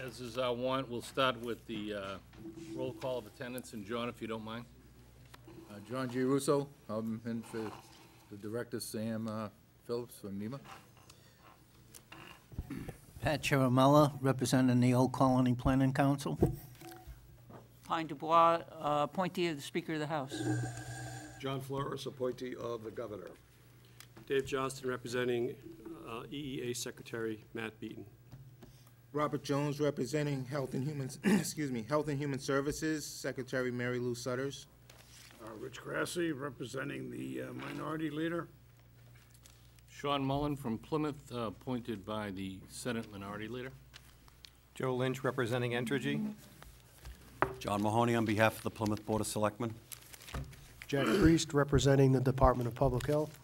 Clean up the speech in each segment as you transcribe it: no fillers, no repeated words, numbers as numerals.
As is our want, we'll start with the roll call of attendance, and John, if you don't mind. John G. Russo, I'm in for the director, Sam Phillips from NEMA. Pat Chiramella, representing the Old Colony Planning Council. Pine Dubois, appointee of the Speaker of the House. John Flores, appointee of the governor. Dave Johnston, representing EEA Secretary Matt Beaton. Robert Jones, representing Health and Human, Health and Human Services, Secretary Mary Lou Sutters. Rich Grassi, representing the minority leader. Sean Mullen from Plymouth, appointed by the Senate Minority Leader. Joe Lynch, representing Entergy. John Mahoney on behalf of the Plymouth Board of Selectmen. Jack Priest, representing the Department of Public Health.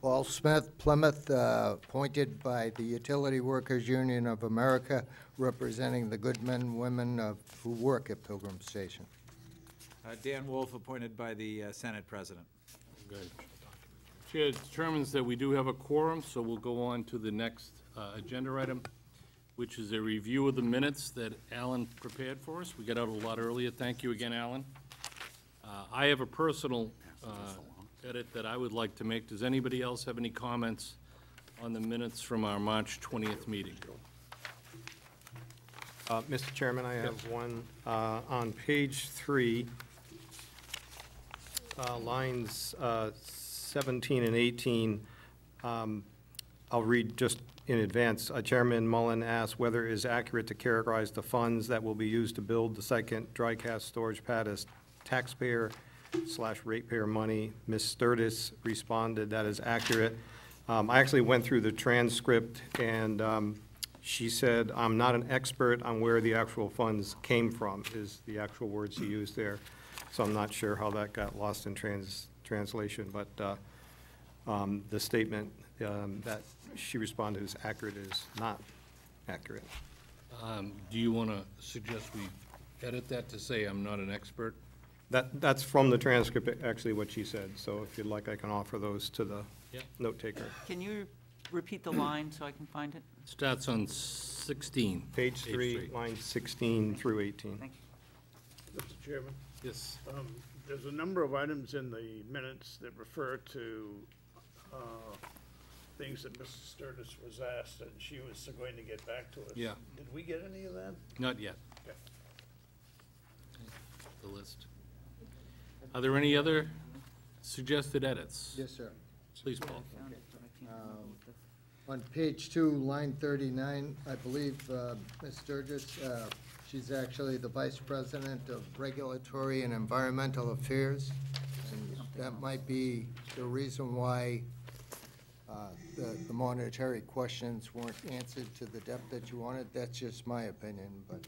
Paul Smith, Plymouth, appointed by the Utility Workers Union of America, representing the good men and women who work at Pilgrim Station. Dan Wolf, appointed by the Senate President. Good. Chair determines that we do have a quorum, so we'll go on to the next agenda item, which is a review of the minutes that Alan prepared for us. We got out a lot earlier. Thank you again, Alan. I have a personal edit that I would like to make. Does anybody else have any comments on the minutes from our March 20th meeting? Mr. Chairman, I have one on page 3, lines 17 and 18. I'll read just in advance. Chairman Mullen asked whether it is accurate to characterize the funds that will be used to build the second dry cast storage pad as taxpayer/ratepayer money. Ms. Sturtis responded that is accurate. I actually went through the transcript, and she said, I'm not an expert on where the actual funds came from, is the actual words she used there. So I'm not sure how that got lost in translation, but the statement that she responded is accurate is not accurate. Do you want to suggest we edit that to say I'm not an expert? That's from the transcript, actually, what she said. So if you'd like, I can offer those to the note taker. Can you repeat the line so I can find it? Starts on 16. Page 3, lines 16 through 18. Thank you. Mr. Chairman? Yes. There's a number of items in the minutes that refer to things that Mrs. Sturtis was asked, and she was going to get back to us. Yeah. Did we get any of that? Not yet. Okay. The list. Are there any other suggested edits? Yes, sir. Please, Paul. On page 2, line 39, I believe Ms. Sturgis, she's actually the Vice President of Regulatory and Environmental Affairs. And that might be the reason why the monetary questions weren't answered to the depth that you wanted. That's just my opinion. But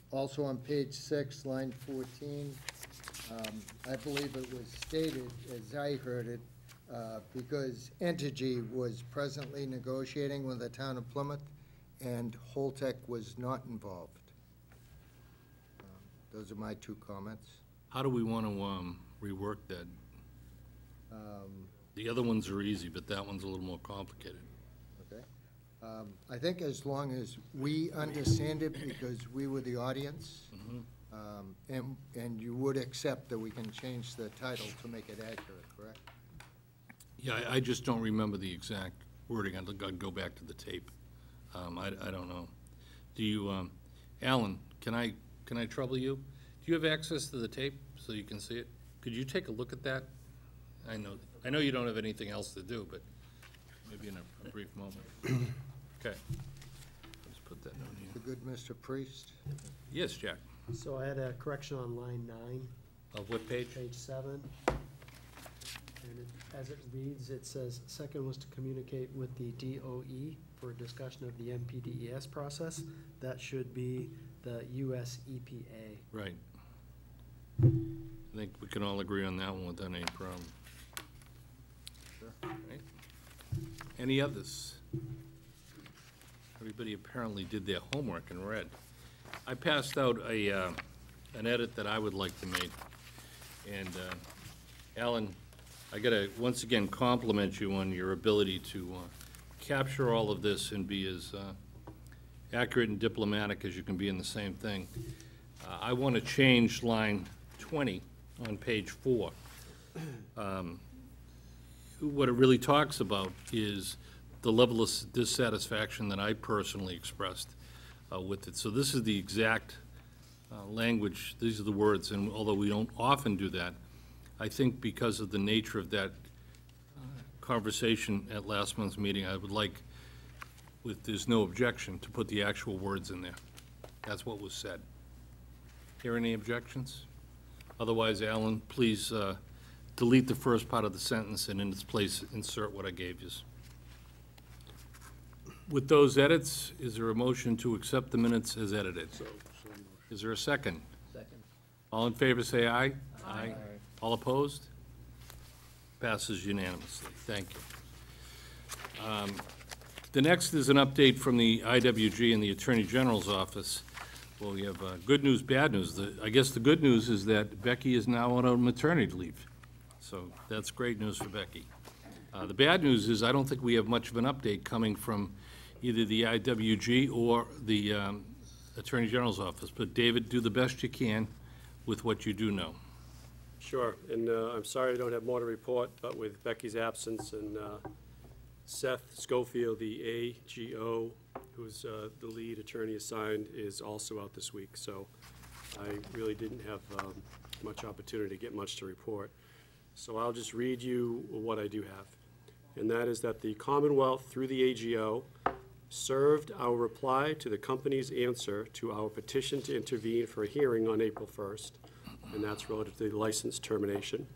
also on page 6, line 14, I believe it was stated, as I heard it, because Entergy was presently negotiating with the town of Plymouth, and Holtec was not involved. Those are my 2 comments. How do we want to rework that? The other ones are easy, but that one's a little more complicated. Okay. I think as long as we understand it, because we were the audience, and you would accept that we can change the title to make it accurate, correct? Yeah, I just don't remember the exact wording. I'd go back to the tape. I don't know. Do you, Alan, can I trouble you? Do you have access to the tape so you can see it? Could you take a look at that? I know you don't have anything else to do, but maybe in a brief moment. Okay. Let's put that note here. The good Mr. Priest. Yes, Jack. So I had a correction on line 9. Of what page? Page 7. And as it reads, it says, second was to communicate with the DOE for a discussion of the MPDES process. That should be the US EPA. Right. I think we can all agree on that one without any problem. Sure. Right. Any others? Everybody apparently did their homework and read. I passed out an edit that I would like to make. And Alan, I got to once again compliment you on your ability to capture all of this and be accurate and diplomatic as you can be in the same thing. I want to change line 20 on page 4. What it really talks about is the level of dissatisfaction that I personally expressed with it. So this is the exact language, these are the words, and although we don't often do that, I think because of the nature of that conversation at last month's meeting, I would like, if there's no objection, to put the actual words in there. That's what was said. Hear any objections? Otherwise, Alan, please delete the first part of the sentence and in its place insert what I gave you. With those edits, is there a motion to accept the minutes as edited? Is there a second? Second. All in favor, say aye. Aye. All opposed? Passes unanimously. Thank you. The next is an update from the IWG and the Attorney General's office. Well, we have good news, bad news. I guess the good news is that Becky is now on a maternity leave. So that's great news for Becky. The bad news is I don't think we have much of an update coming from either the IWG or the Attorney General's office. But David, do the best you can with what you do know. Sure, and I'm sorry I don't have more to report, but with Becky's absence and Seth Schofield, the AGO, who's the lead attorney assigned, is also out this week, so I really didn't have much opportunity to get much to report. So I'll just read you what I do have, and that is that the Commonwealth, through the AGO, served our reply to the company's answer to our petition to intervene for a hearing on April 1st, and that's relative to the license termination.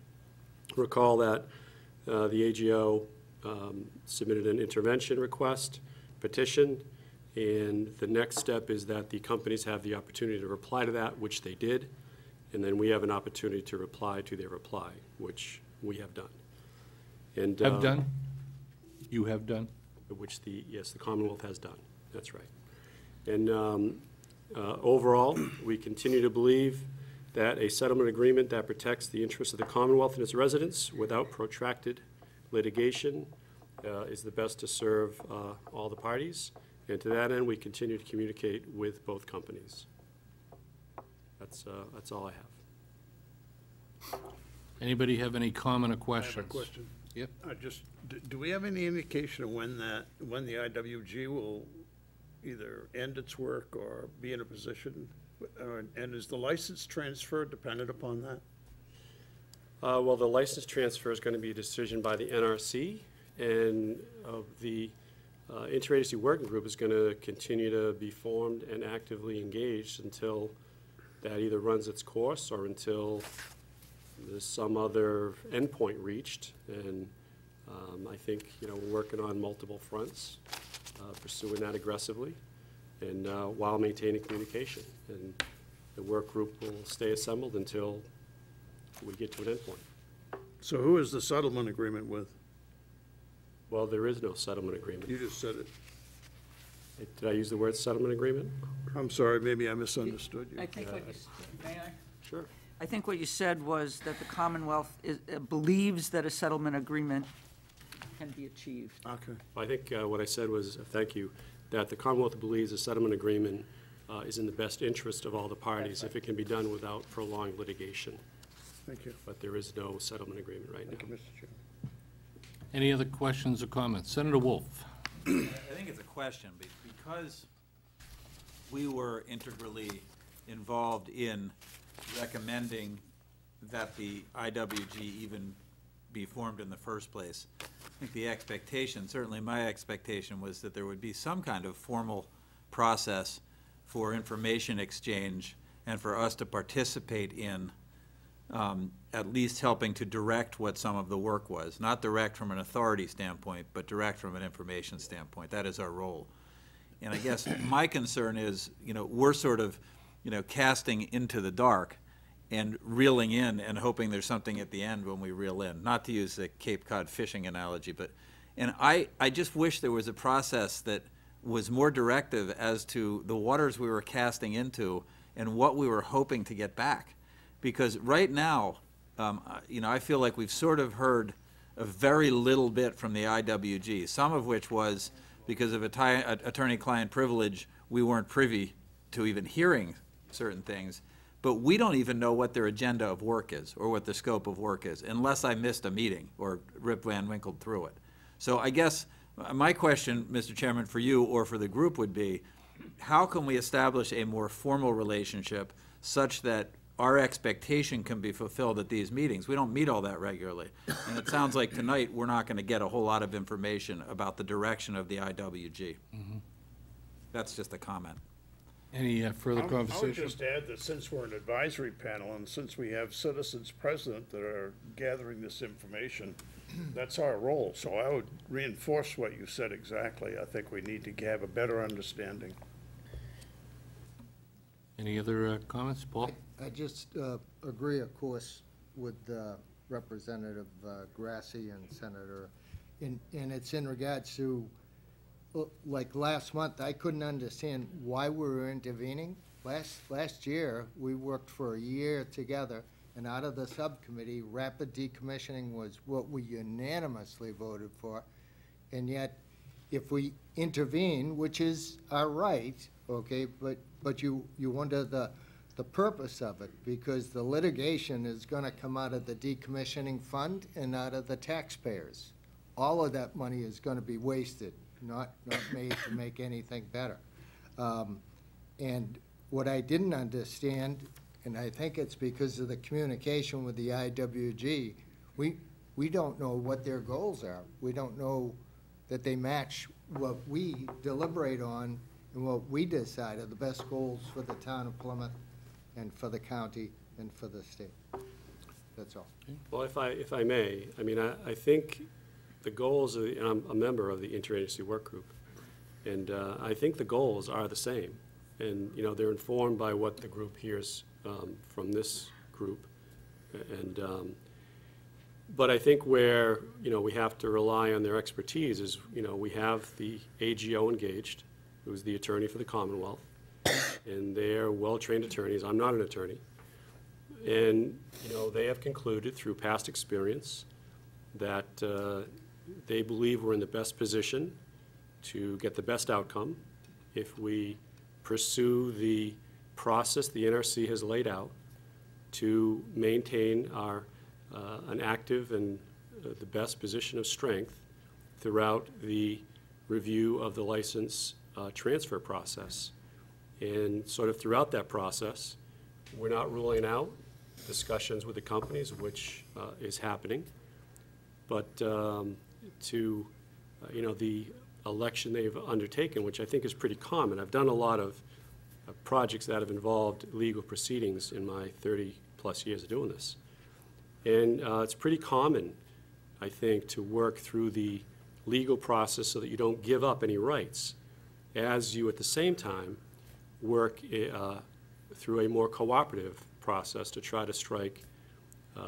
Recall that the AGO submitted an intervention request petition, and the next step is that the companies have the opportunity to reply to that, which they did, and then we have an opportunity to reply to their reply, which we have done. And Have done? You have done? which yes, the Commonwealth has done. That's right. And overall, we continue to believe that a settlement agreement that protects the interests of the Commonwealth and its residents without protracted litigation is the best to serve all the parties. And to that end, we continue to communicate with both companies. That's all I have. Anybody have any comment or I questions? have a question. Yep. Do we have any indication of when the IWG will either end its work or be in a position? And is the license transfer dependent upon that? Well, the license transfer is going to be a decision by the NRC, and the interagency working group is going to continue to be formed and actively engaged until that either runs its course or until there's some other endpoint reached. And I think, we're working on multiple fronts, pursuing that aggressively, and while maintaining communication. And the work group will stay assembled until we get to an endpoint. So who is the settlement agreement with? Well, there is no settlement agreement. You just said it. Did I use the word settlement agreement? I'm sorry, maybe I misunderstood you. I think what you, may I? Sure. I think what you said was that the Commonwealth believes that a settlement agreement can be achieved. Okay. I think what I said was, thank you, that the Commonwealth believes a settlement agreement is in the best interest of all the parties if it can be done without prolonged litigation. Thank you. But there is no settlement agreement right now. Thank you, Mr. Chairman. Any other questions or comments? Senator Wolf. I think it's a question, because we were integrally involved in recommending that the IWG even be formed in the first place. I think the expectation, certainly my expectation, was that there would be some kind of formal process for information exchange and for us to participate in at least helping to direct what some of the work was. Not direct from an authority standpoint, but direct from an information standpoint. That is our role. And I guess my concern is, we're sort of, casting into the dark and reeling in and hoping there's something at the end when we reel in. Not to use the Cape Cod fishing analogy, and I just wish there was a process that was more directive as to the waters we were casting into and what we were hoping to get back. Because right now, I feel like we've sort of heard a very little bit from the IWG, some of which was because of attorney-client privilege. we weren't privy to even hearing certain things, but we don't even know what their agenda of work is or what the scope of work is, unless I missed a meeting or Rip Van Winkle through it. So I guess my question, Mr. Chairman, for you or for the group would be, how can we establish a more formal relationship such that our expectation can be fulfilled at these meetings? We don't meet all that regularly. And it sounds like tonight we're not going to get a whole lot of information about the direction of the IWG. That's just a comment. Any further I conversation? would just add that since we're an advisory panel and since we have citizens present that are gathering this information, that's our role. So I would reinforce what you said exactly. I think we need to have a better understanding. Any other comments, Paul? I just agree, of course, with Representative Grassi and Senator, and it's in regards to, like last month, I couldn't understand why we were intervening. Last year, we worked for a year together, and out of the subcommittee, rapid decommissioning was what we unanimously voted for. And yet, if we intervene, which is our right, okay, but you wonder the purpose of it, because the litigation is gonna come out of the decommissioning fund and out of the taxpayers. All of that money is gonna be wasted, not made to make anything better. And what I didn't understand, and I think it's because of the communication with the IWG, we don't know what their goals are. We don't know that they match what we deliberate on and what we decide are the best goals for the town of Plymouth and for the county and for the state. That's all. Well, if I may, I mean, I think the goals, and I'm a member of the interagency work group, and I think the goals are the same. And, you know, they're informed by what the group hears from this group. And, but I think where, you know, we have to rely on their expertise is, you know, we have the AGO engaged, who's the attorney for the Commonwealth, and they're well-trained attorneys. I'm not an attorney. And, you know, they have concluded through past experience that they believe we're in the best position to get the best outcome if we pursue the process the NRC has laid out to maintain our an active and the best position of strength throughout the review of the license transfer process. And sort of throughout that process, we're not ruling out discussions with the companies, which is happening. But to, you know, the election they've undertaken, which I think is pretty common. I've done a lot of projects that have involved legal proceedings in my 30-plus years of doing this. And it's pretty common, I think, to work through the legal process so that you don't give up any rights, as you at the same time work through a more cooperative process to try to strike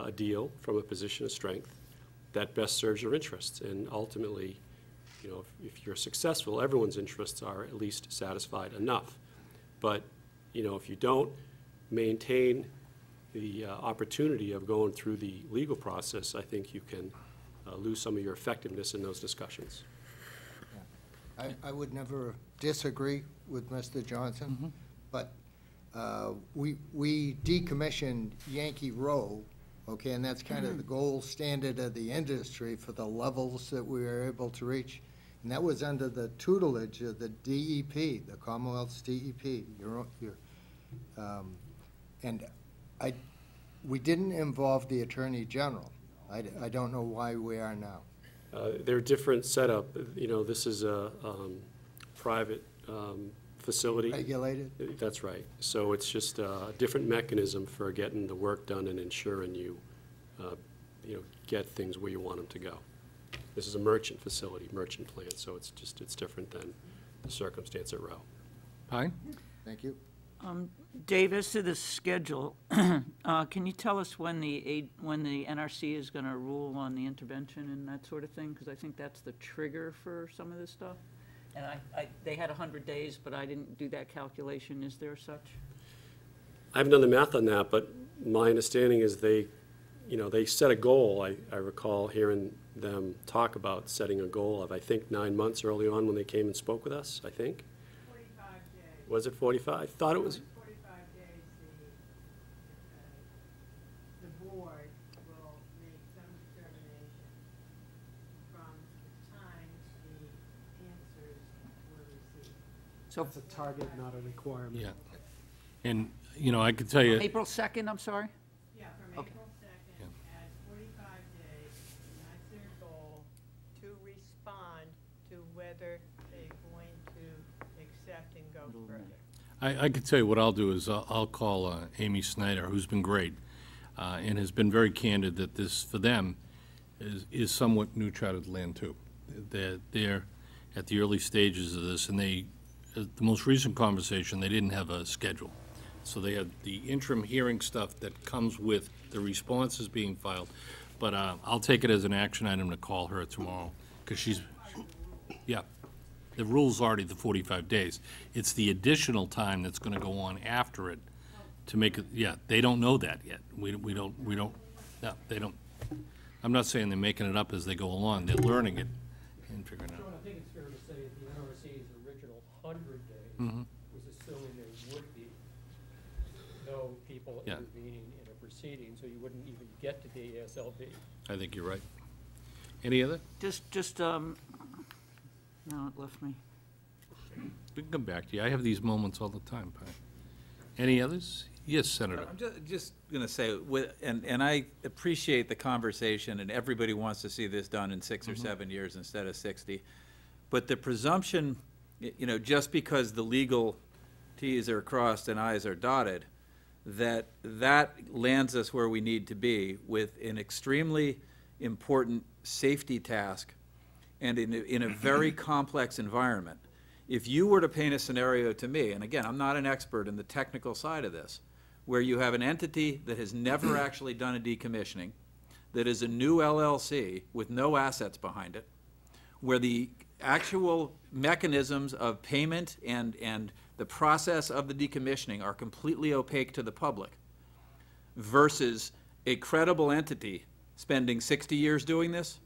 a deal from a position of strength that best serves your interests. And ultimately, you know, if you're successful, everyone's interests are at least satisfied enough. But, you know, if you don't maintain the opportunity of going through the legal process, I think you can lose some of your effectiveness in those discussions. I would never disagree with Mr. Johnson, but we decommissioned Yankee Row, okay, and that's kind of the gold standard of the industry for the levels that we were able to reach. And that was under the tutelage of the DEP, the Commonwealth's DEP. We didn't involve the Attorney General. I don't know why we are now. They're different setup. You know, this is a private facility. Regulated? That's right. So it's just a different mechanism for getting the work done and ensuring you, you know, get things where you want them to go. This is a merchant facility, merchant plant, so it's different than the circumstance at Row. Pine? Thank you. Davis, to the schedule, can you tell us when the NRC is going to rule on the intervention and that sort of thing? Because I think that's the trigger for some of this stuff. And they had 100 days, but I didn't do that calculation. Is there such? I haven't done the math on that, but my understanding is they set a goal. I recall hearing them talk about setting a goal of, I think, 9 months early on when they came and spoke with us, I think. 45 days. Was it 45? I thought it was, 45 days, the board will make some determination from the time the answers were received. So It's a target, not a requirement. Yeah. And, you know, I could tell you, April 2nd, I'm sorry? Yeah, from Okay. April 2nd at 45 days, and that's their goal, to respond to whether they're going to accept and go further. I could tell you what I'll do is I'll call Amy Snyder, who's been great, and has been very candid that this, for them, is somewhat new charted land too. They're at the early stages of this, and the most recent conversation, they didn't have a schedule. So they had the interim hearing stuff that comes with the responses being filed. But I'll take it as an action item to call her tomorrow, because she's, yeah. The rule's already the 45 days. It's the additional time that's gonna go on after it to make it, yeah, they don't know that yet. We don't, no, they don't. I'm not saying they're making it up as they go along. They're learning it and figuring it out. John, I think it's fair to say that the NRC's original 100 days Mhm. was assuming there would be no people Yeah. intervening in a proceeding, so you wouldn't even get to the ASLB. I think you're right. Any other? No, it left me. We can come back to you. I have these moments all the time, Pat. Any others? Yes, Senator. I'm just going to say, and I appreciate the conversation, and everybody wants to see this done in 6 or 7 years instead of 60. But the presumption, you know, just because the legal Ts are crossed and Is are dotted, that lands us where we need to be with an extremely important safety task and in a very complex environment. If you were to paint a scenario to me, and again, I'm not an expert in the technical side of this, where you have an entity that has never actually done a decommissioning, that is a new LLC with no assets behind it, where the actual mechanisms of payment and the process of the decommissioning are completely opaque to the public, versus a credible entity spending 60 years doing this,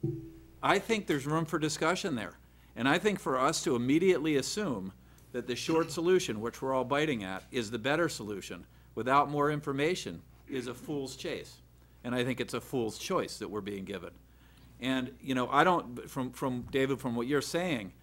I think there's room for discussion there. And I think for us to immediately assume that the short solution, which we're all biting at, is the better solution without more information is a fool's chase. And I think it's a fool's choice that we're being given. And, you know, I don't, from David, from what you're saying,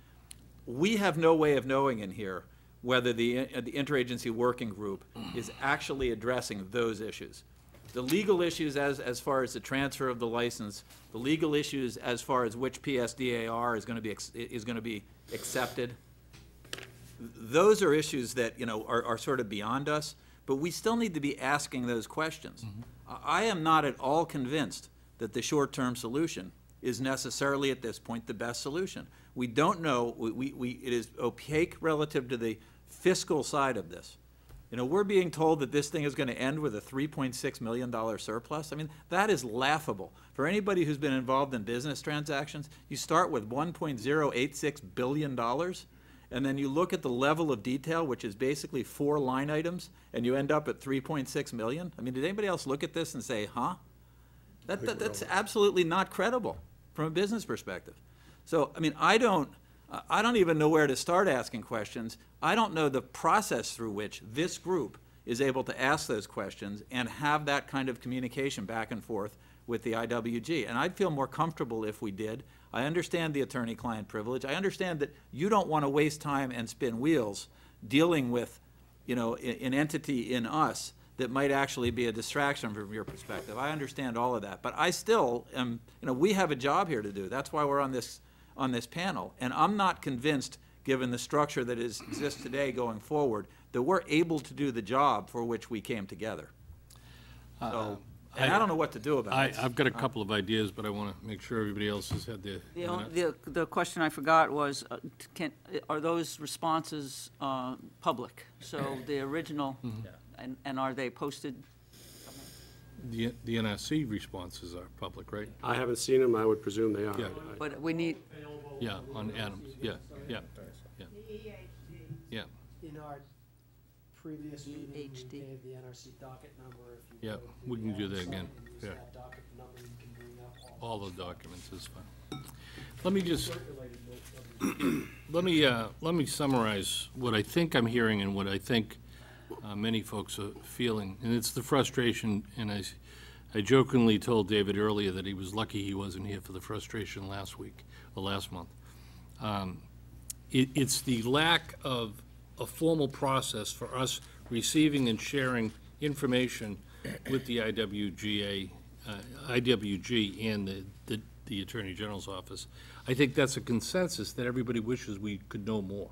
we have no way of knowing in here whether the interagency working group is actually addressing those issues. The legal issues as far as the transfer of the license, the legal issues as far as which PSDAR is going to be accepted, those are issues that, you know, are sort of beyond us, but we still need to be asking those questions. I am not at all convinced that the short-term solution is necessarily at this point the best solution. We don't know, it is opaque relative to the fiscal side of this. You know, we're being told that this thing is going to end with a $3.6 million surplus. I mean, that is laughable. For anybody who's been involved in business transactions, you start with $1.086 billion, and then you look at the level of detail, which is basically 4 line items, and you end up at 3.6 million. I mean, did anybody else look at this and say, huh? That's absolutely not credible from a business perspective. So, I mean, I don't even know where to start asking questions. I don't know the process through which this group is able to ask those questions and have that kind of communication back and forth with the IWG. And I'd feel more comfortable if we did. I understand the attorney-client privilege. I understand that you don't want to waste time and spin wheels dealing with, you know, an entity in us that might actually be a distraction from your perspective. I understand all of that. But I still am, you know, we have a job here to do. That's why we're on this panel. And I'm not convinced, given the structure that exists today going forward, that we're able to do the job for which we came together. So, and I don't know what to do about it. I've got a couple of ideas, but I want to make sure everybody else has had their minutes. The question I forgot was, are those responses public? So the original, and are they posted? The NRC responses are public, right? I haven't seen them. I would presume they are. Yeah. But we need, Yeah, on Adams, yeah. Yeah. In our previous meeting, we HD. gave the NRC docket number. If you Yeah, go to we can the do that website again. and use Yeah. that docket number, you can bring up All the documents is fine. Let me just, let me summarize what I think I'm hearing and what I think many folks are feeling. And it's the frustration, and I jokingly told David earlier that he was lucky he wasn't here for the frustration last week, or last month. It's the lack of a formal process for us receiving and sharing information with the IWG and the Attorney General's office. I think that's a consensus that everybody wishes we could know more.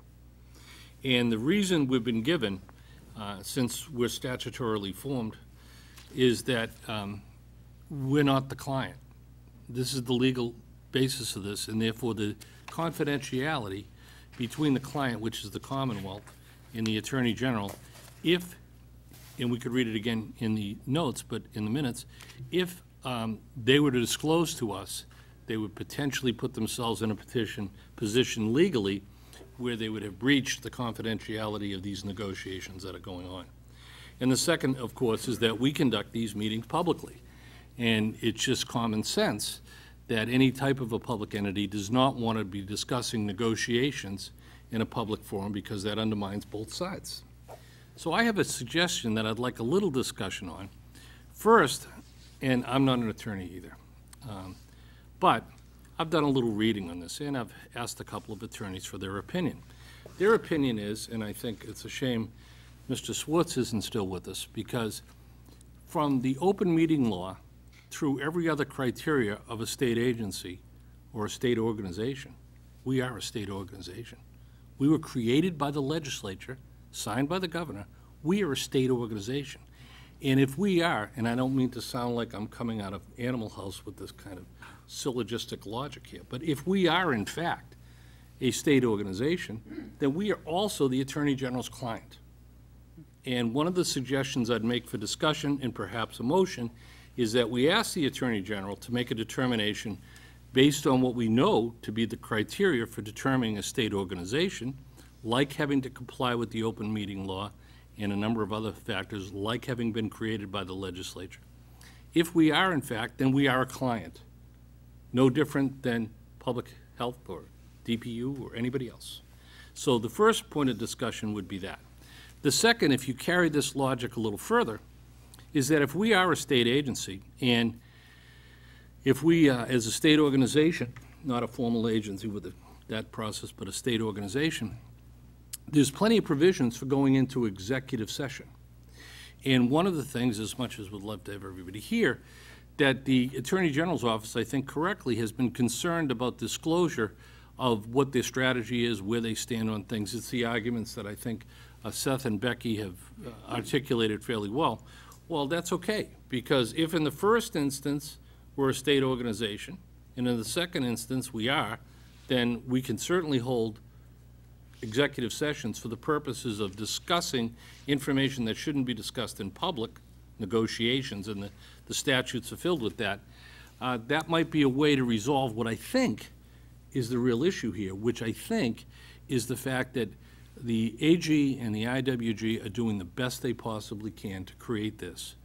And the reason we've been given, since we're statutorily formed, is that we're not the client. This is the legal basis of this, and therefore the confidentiality between the client, which is the Commonwealth, and the Attorney General, if, and we could read it again in the notes, but in the minutes, if they were to disclose to us, they would potentially put themselves in a position legally where they would have breached the confidentiality of these negotiations that are going on. And the second, of course, is that we conduct these meetings publicly. And it's just common sense that any type of a public entity does not want to be discussing negotiations in a public forum because that undermines both sides. So I have a suggestion that I'd like a little discussion on. First, and I'm not an attorney either, but I've done a little reading on this, and I've asked a couple of attorneys for their opinion. Their opinion is, and I think it's a shame Mr. Swartz isn't still with us, because from the open meeting law through every other criteria of a state agency or a state organization, we are a state organization. We were created by the legislature, signed by the governor. We are a state organization. And if we are, and I don't mean to sound like I'm coming out of Animal House with this kind of syllogistic logic here, but if we are in fact a state organization, then we are also the Attorney General's client. And one of the suggestions I'd make for discussion and perhaps a motion is that we ask the Attorney General to make a determination based on what we know to be the criteria for determining a state organization, like having to comply with the open meeting law and a number of other factors, like having been created by the legislature. If we are, in fact, then we are a client, no different than public health or DPU or anybody else. So the first point of discussion would be that. The second, if you carry this logic a little further, is that if we are a state agency, and if we, as a state organization, not a formal agency with that process, but a state organization, there's plenty of provisions for going into executive session. And one of the things, as much as we'd love to have everybody here, that the Attorney General's office, I think correctly, has been concerned about disclosure of what their strategy is, where they stand on things. It's the arguments that I think Seth and Becky have articulated fairly well. Well, that's okay, because if in the first instance we're a state organization, and in the second instance we are, then we can certainly hold executive sessions for the purposes of discussing information that shouldn't be discussed in public, negotiations, and the statutes are filled with that. That might be a way to resolve what I think is the real issue here, which I think is the fact that the AG and the IWG are doing the best they possibly can to create this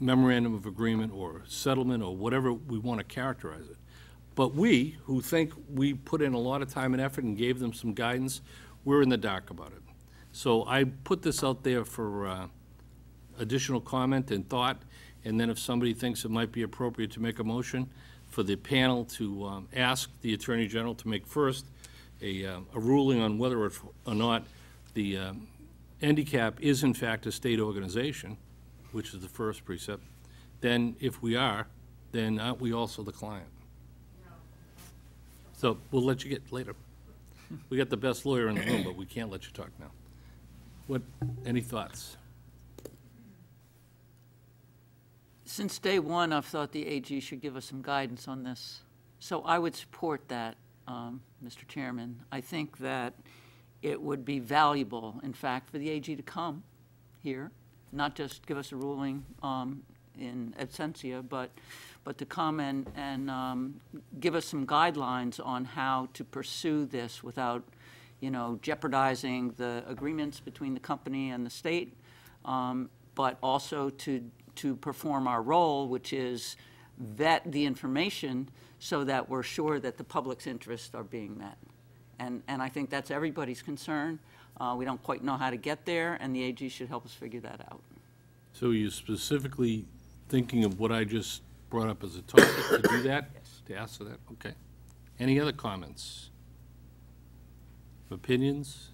memorandum of agreement or settlement or whatever we want to characterize it. But we, who think we put in a lot of time and effort and gave them some guidance, we're in the dark about it. So I put this out there for additional comment and thought, and then if somebody thinks it might be appropriate to make a motion for the panel to ask the Attorney General to make first a ruling on whether or not the NDCAP is in fact a state organization, which is the first precept, then if we are, then aren't we also the client? So we'll let you get later. We got the best lawyer in the room, but we can't let you talk now. What, any thoughts? Since day one, I've thought the AG should give us some guidance on this. So I would support that, Mr. Chairman. I think that it would be valuable, in fact, for the AG to come here, not just give us a ruling in absentia, but to come and give us some guidelines on how to pursue this without, you know, jeopardizing the agreements between the company and the state, but also to perform our role, which is vet the information so that we're sure that the public's interests are being met. And I think that's everybody's concern. We don't quite know how to get there, and the AG should help us figure that out. So you're specifically thinking of what I just brought up as a topic to do that? Yes. To ask for that? Okay. Any other comments? Opinions?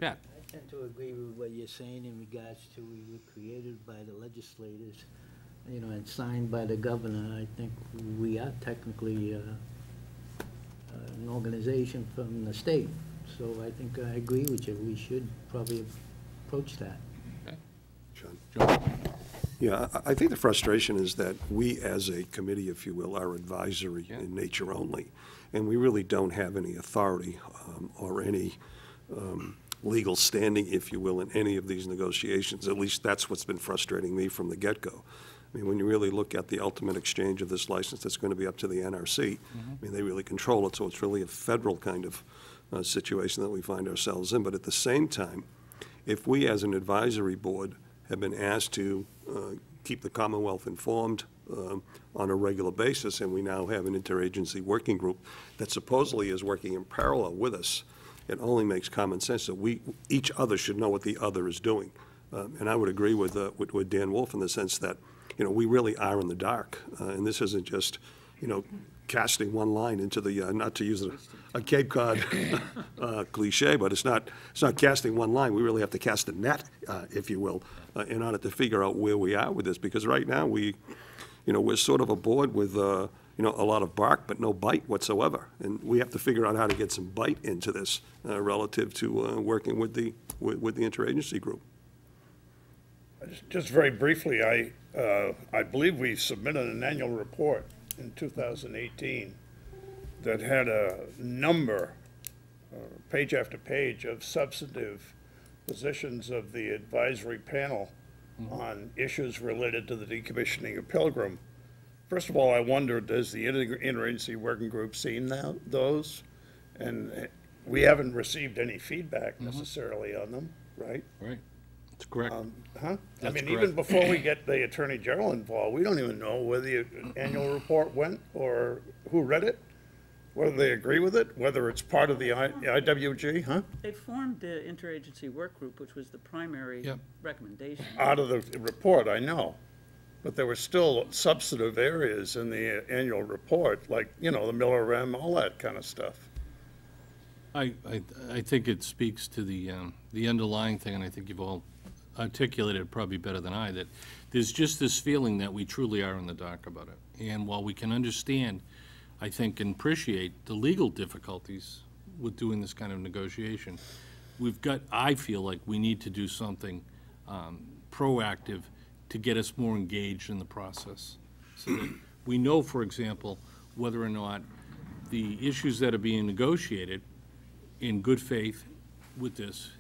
Pat? I tend to agree with what you're saying in regards to we were created by the legislators, you know, and signed by the governor. I think we are technically an organization from the state. So I think I agree with you. We should probably approach that. Okay. John? Yeah, I think the frustration is that we, as a committee, if you will, are advisory in nature only, and we really don't have any authority or any legal standing, if you will, in any of these negotiations. At least that's what's been frustrating me from the get-go. I mean, when you really look at the ultimate exchange of this license, that's going to be up to the NRC. I mean, they really control it, so it's really a federal kind of situation that we find ourselves in. But at the same time, if we as an advisory board have been asked to keep the Commonwealth informed on a regular basis, and we now have an interagency working group that supposedly is working in parallel with us, it only makes common sense that we, each other should know what the other is doing. And I would agree with Dan Wolf in the sense that, you know, we really are in the dark. And this isn't just, you know, casting one line into the, not to use a Cape Cod cliche, but it's not casting one line. We really have to cast a net, if you will, in order to figure out where we are with this. Because right now we're sort of a board with, you know, a lot of bark but no bite whatsoever. And we have to figure out how to get some bite into this relative to working with the interagency group. Just very briefly, I believe we submitted an annual report in 2018 that had a number, page after page, of substantive positions of the advisory panel on issues related to the decommissioning of Pilgrim. First of all, I wondered, has the interagency working group seen those? And we haven't received any feedback necessarily on them, right? Right. That's correct. I That's mean, correct. even before we get the Attorney General involved, we don't even know where the annual report went or who read it, whether they agree with it, whether it's part of the IWG, huh? They formed the interagency work group, which was the primary recommendation. Out of the report, I know. But there were still substantive areas in the annual report, like, you know, the Miller Rem, all that kind of stuff. I think it speaks to the underlying thing, and I think you've all articulated it probably better than I, that there's just this feeling that we truly are in the dark about it. And while we can understand, I think, and appreciate the legal difficulties with doing this kind of negotiation, I feel like we need to do something proactive to get us more engaged in the process. So that we know, for example, whether or not the issues that are being negotiated in good faith with this,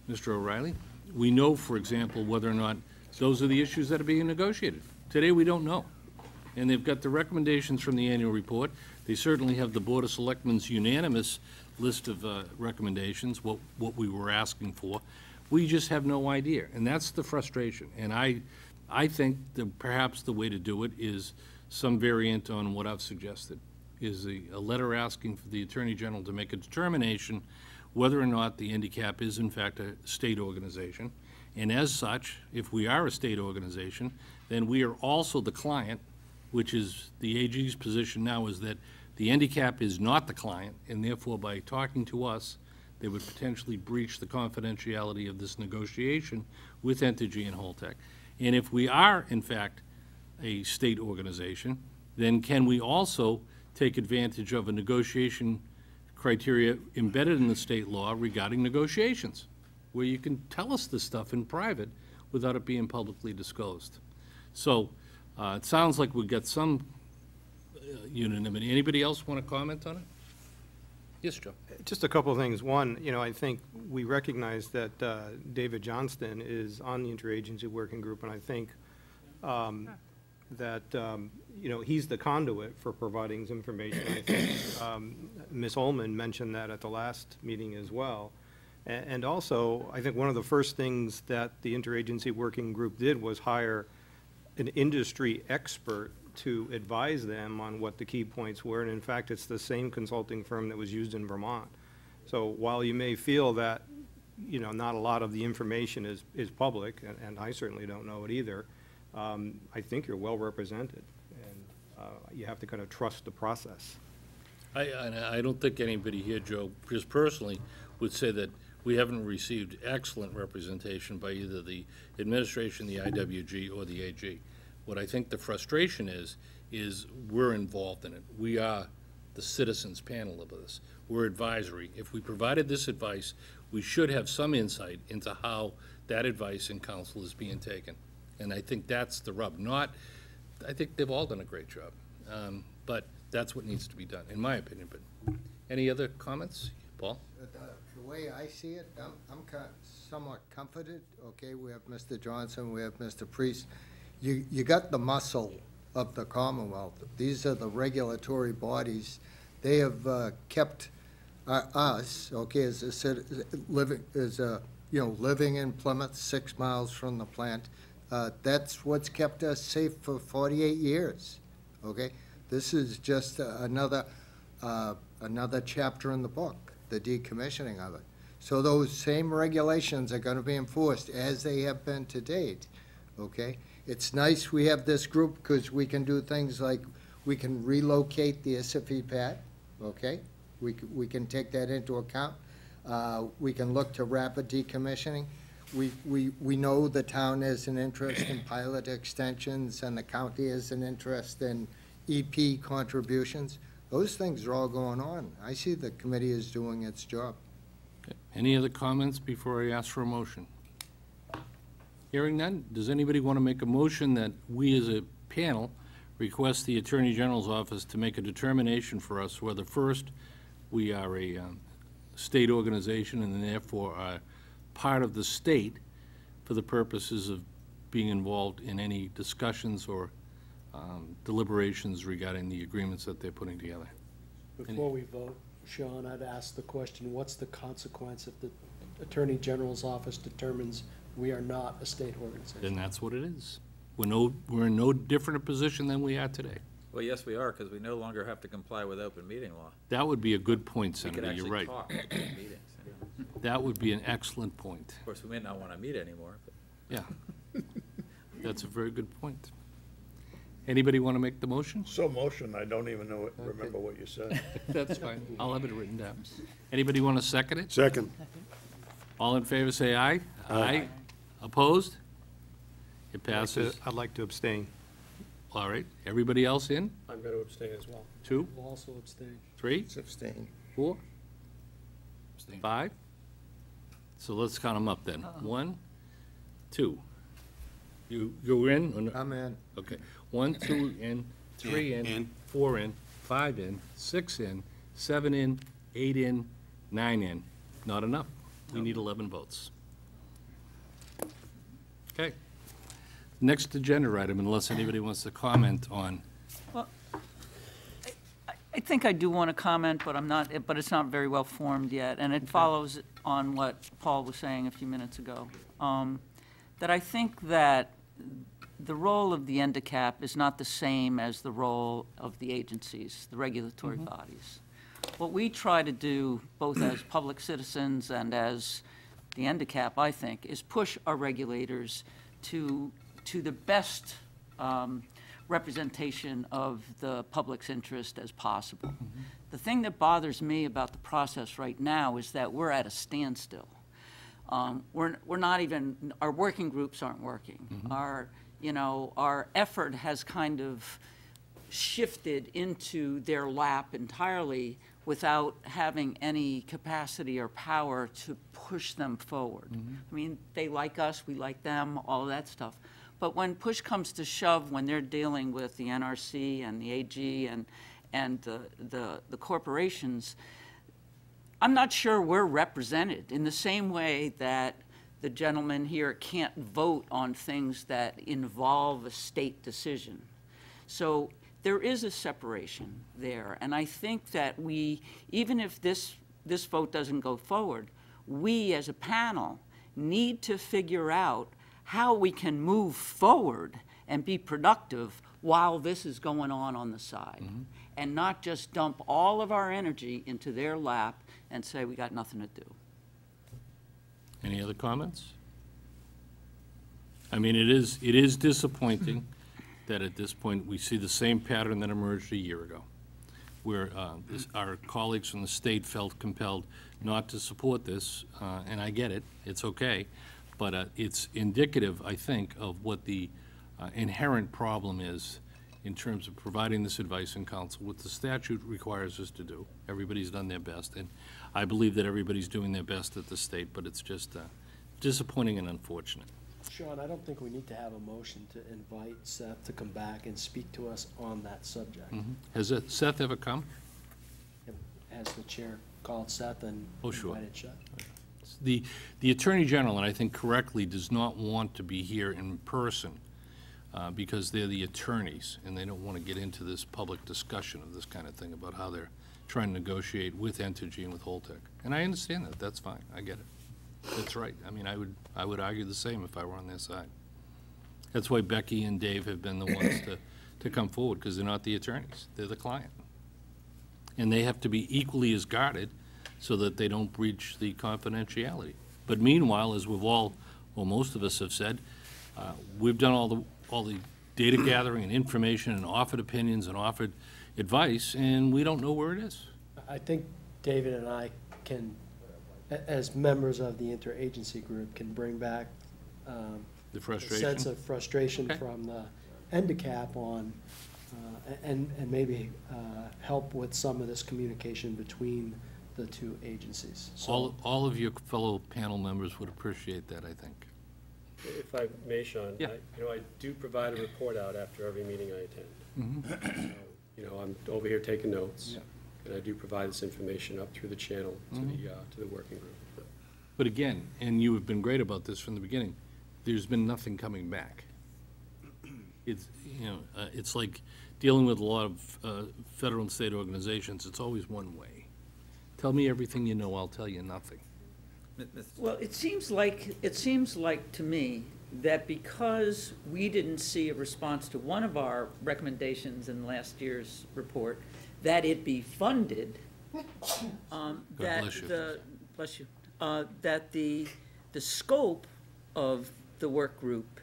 Mr. O'Reilly, we know, for example, whether or not those are the issues that are being negotiated. Today, we don't know. And they've got the recommendations from the annual report. They certainly have the Board of Selectmen's unanimous list of recommendations, what we were asking for. We just have no idea, and that's the frustration. And I think that perhaps the way to do it is some variant on what I've suggested, is a letter asking for the Attorney General to make a determination whether or not the NDCAP is in fact a state organization. And as such, if we are a state organization, then we are also the client, which is the AG's position now is that the NDCAP is not the client, and therefore by talking to us, they would potentially breach the confidentiality of this negotiation with Entergy and Holtec. And if we are, in fact, a state organization, then can we also take advantage of a negotiation criteria embedded in the state law regarding negotiations, where you can tell us this stuff in private without it being publicly disclosed? So it sounds like we've got some unanimity. Anybody else want to comment on it? Yes, Joe. Just a couple of things. One, you know, I think we recognize that David Johnston is on the interagency working group, and I think that, you know, he's the conduit for providing this information. I think Ms. Ullman mentioned that at the last meeting as well. And also, I think one of the first things that the interagency working group did was hire an industry expert to advise them on what the key points were, and in fact, it's the same consulting firm that was used in Vermont. So while you may feel that, you know, not a lot of the information is public, and I certainly don't know it either, I think you're well represented, and you have to kind of trust the process. I don't think anybody here, Joe, just personally, would say that we haven't received excellent representation by either the administration, the IWG, or the AG. What I think the frustration is we're involved in it. We are the citizens panel of this. We're advisory. If we provided this advice, we should have some insight into how that advice and counsel is being taken. And I think that's the rub. I think they've all done a great job. But that's what needs to be done, in my opinion. But any other comments? Paul? The way I see it, I'm somewhat comforted, okay? We have Mr. Johnson, we have Mr. Priest. You got the muscle of the Commonwealth. These are the regulatory bodies. They have kept us, okay, as a living in Plymouth, 6 miles from the plant. That's what's kept us safe for 48 years, okay? This is just another chapter in the book, the decommissioning of it. So those same regulations are going to be enforced as they have been to date, okay? It's nice we have this group because we can do things like we can relocate the Issafi pad, okay? We can take that into account. We can look to rapid decommissioning. We know the town has an interest in pilot extensions and the county has an interest in EP contributions. Those things are all going on. I see the committee is doing its job. Okay. Any other comments before I ask for a motion? Hearing none, does anybody want to make a motion that we as a panel request the Attorney General's office to make a determination for us whether first we are a state organization and therefore are part of the state for the purposes of being involved in any discussions or deliberations regarding the agreements that they're putting together. Before we vote, Sean, I'd ask the question, what's the consequence if the Attorney General's office determines we are not a state organization? Then that's what it is. We're in no different a position than we are today. Well, yes, we are, because we no longer have to comply with open meeting law. That would be a good point, We could Senator, you're actually right. talk at these meetings. That would be an excellent point. Of course, we may not want to meet anymore, but. Yeah. That's a very good point. Anybody want to make the motion? So motion, I don't even remember what you said. That's fine. I'll have it written down. Anybody want to second it? Second. All in favor, say aye. Aye. Opposed? It passes. I'd like to abstain. All right. Everybody else in? I'm going to abstain as well. 2, We'll also abstain. 3, Abstain. 4, 5. So let's count them up then. 1, 2. You're in? Or no? I'm in. Okay. 1, 2 in, 3 in, 4 in, 5 in, 6 in, 7 in, 8 in, 9 in. Not enough. We need 11 votes. Okay. Next agenda item, unless anybody wants to comment on. Well, I think I do want to comment, but but it's not very well formed yet, and it follows on what Paul was saying a few minutes ago. That I think that the role of the NDCAP is not the same as the role of the agencies, the regulatory bodies. What we try to do, both as public citizens and as the NDCAP, I think, is push our regulators to the best representation of the public's interest as possible. The thing that bothers me about the process right now is that we're at a standstill. We're not even, our working groups aren't working. Our effort has kind of shifted into their lap entirely without having any capacity or power to push them forward. I mean, they like us, we like them, all of that stuff. But when push comes to shove, when they're dealing with the NRC and the AG and the corporations, I'm not sure we're represented in the same way that the gentleman here can't vote on things that involve a state decision. So there is a separation there, and I think that we, even if this vote doesn't go forward, we as a panel need to figure out how we can move forward and be productive while this is going on the side. And not just dump all of our energy into their lap and say we got nothing to do. Any other comments? I mean, it is disappointing that at this point we see the same pattern that emerged a year ago, where our colleagues from the state felt compelled not to support this, and I get it, it's okay, but it's indicative, I think, of what the inherent problem is in terms of providing this advice and counsel, what the statute requires us to do. Everybody's done their best, and I believe that everybody's doing their best at the state, but it's just disappointing and unfortunate. Sean, I don't think we need to have a motion to invite Seth to come back and speak to us on that subject. Has Seth ever come? Has the chair called Seth and Oh, sure. invited Seth? The Attorney General, and I think correctly, does not want to be here in person because they're the attorneys, and they don't want to get into this public discussion of this kind of thing about how they're trying to negotiate with Entergy and with Holtec. And I understand that. That's fine. I get it. That's right. I mean, I would argue the same if I were on their side. That's why Becky and Dave have been the ones to come forward, because they're not the attorneys. They're the client. And they have to be equally as guarded so that they don't breach the confidentiality. But meanwhile, as we've all, well, most of us have said, we've done all the data gathering and information and offered opinions and offered advice, and we don't know where it is. I think David and I can, as members of the interagency group, can bring back The a frustration? sense of frustration from the NDCAP on, and maybe help with some of this communication between the two agencies. So All of your fellow panel members would appreciate that, I think. If I may, Sean, Yeah. I do provide a report out after every meeting I attend. So, I'm over here taking notes, and I do provide this information up through the channel to the working group. But again, and you have been great about this from the beginning, there's been nothing coming back. It's, it's like dealing with a lot of federal and state organizations, it's always one way. Tell me everything you know, I'll tell you nothing. Well, it seems like to me that because we didn't see a response to one of our recommendations in last year's report, that it be funded, that bless you. that the scope of the work group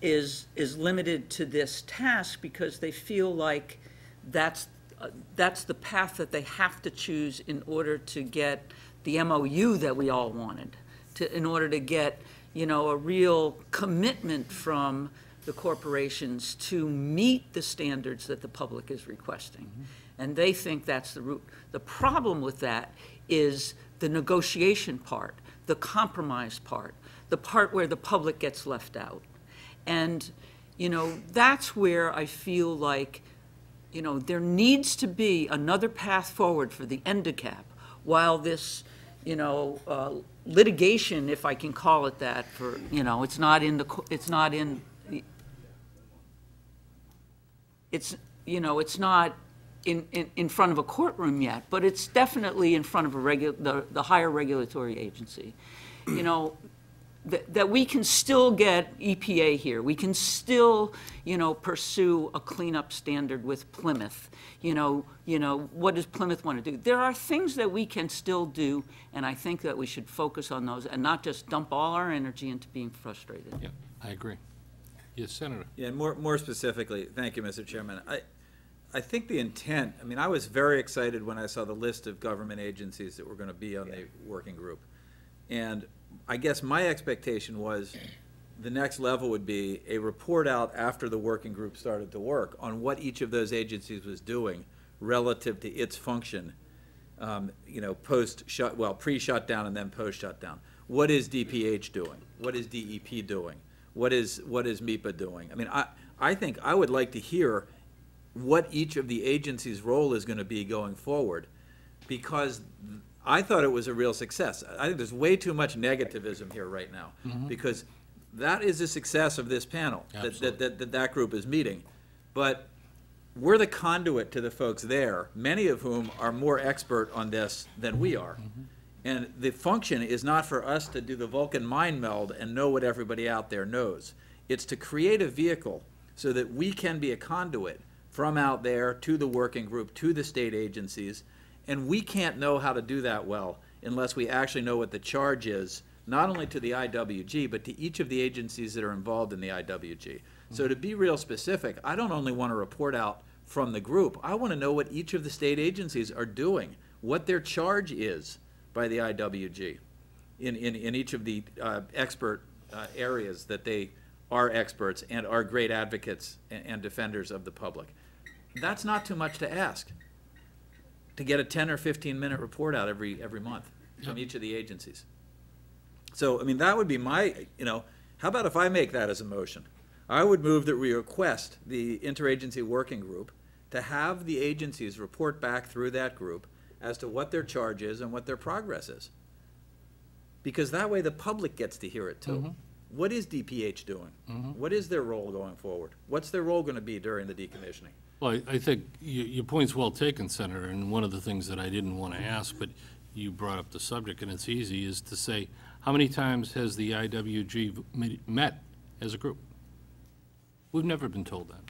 is limited to this task because they feel like that's the path that they have to choose in order to get the MOU that we all wanted, in order to get, a real commitment from the corporations to meet the standards that the public is requesting. And they think that's the route. The problem with that is the negotiation part, the compromise part, the part where the public gets left out. And, that's where I feel like, there needs to be another path forward for the NDCAP while this, litigation, if I can call it that, for, it's not in front of a courtroom yet, but it's definitely in front of the higher regulatory agency. That we can still get EPA here. We can still, pursue a cleanup standard with Plymouth. What does Plymouth want to do? There are things that we can still do, and I think that we should focus on those and not just dump all our energy into being frustrated. Yeah, I agree. Yes, Senator. Yeah, more specifically, thank you, Mr. Chairman. I think the intent, I was very excited when I saw the list of government agencies that were going to be on the working group. And I guess my expectation was the next level would be a report out after the working group started to work on what each of those agencies was doing relative to its function, pre-shutdown and then post-shutdown. What is DPH doing? What is DEP doing? What is MEPA doing? I think I would like to hear what each of the agencies' role is going to be going forward, because I thought it was a real success. I think there's way too much negativism here right now, because that is the success of this panel, that group is meeting. But we're the conduit to the folks there, many of whom are more expert on this than we are. And the function is not for us to do the Vulcan mind meld and know what everybody out there knows. It's to create a vehicle so that we can be a conduit from out there to the working group, to the state agencies. And we can't know how to do that well unless we actually know what the charge is, not only to the IWG, but to each of the agencies that are involved in the IWG. So to be real specific, I don't only want to report out from the group, I want to know what each of the state agencies are doing, what their charge is by the IWG in each of the expert areas that they are experts and are great advocates and defenders of the public. That's not too much to ask, to get a 10 or 15-minute report out every month from each of the agencies. So, I mean, that would be my, how about if I make that as a motion? I would move that we request the interagency working group to have the agencies report back through that group as to what their charge is and what their progress is. Because that way the public gets to hear it too. What is DPH doing? What is their role going forward? What's their role going to be during the decommissioning? Well, I think your point's well taken, Senator, and one of the things that I didn't want to ask, but you brought up the subject, and it's easy, is to say, how many times has the IWG met as a group? We've never been told that.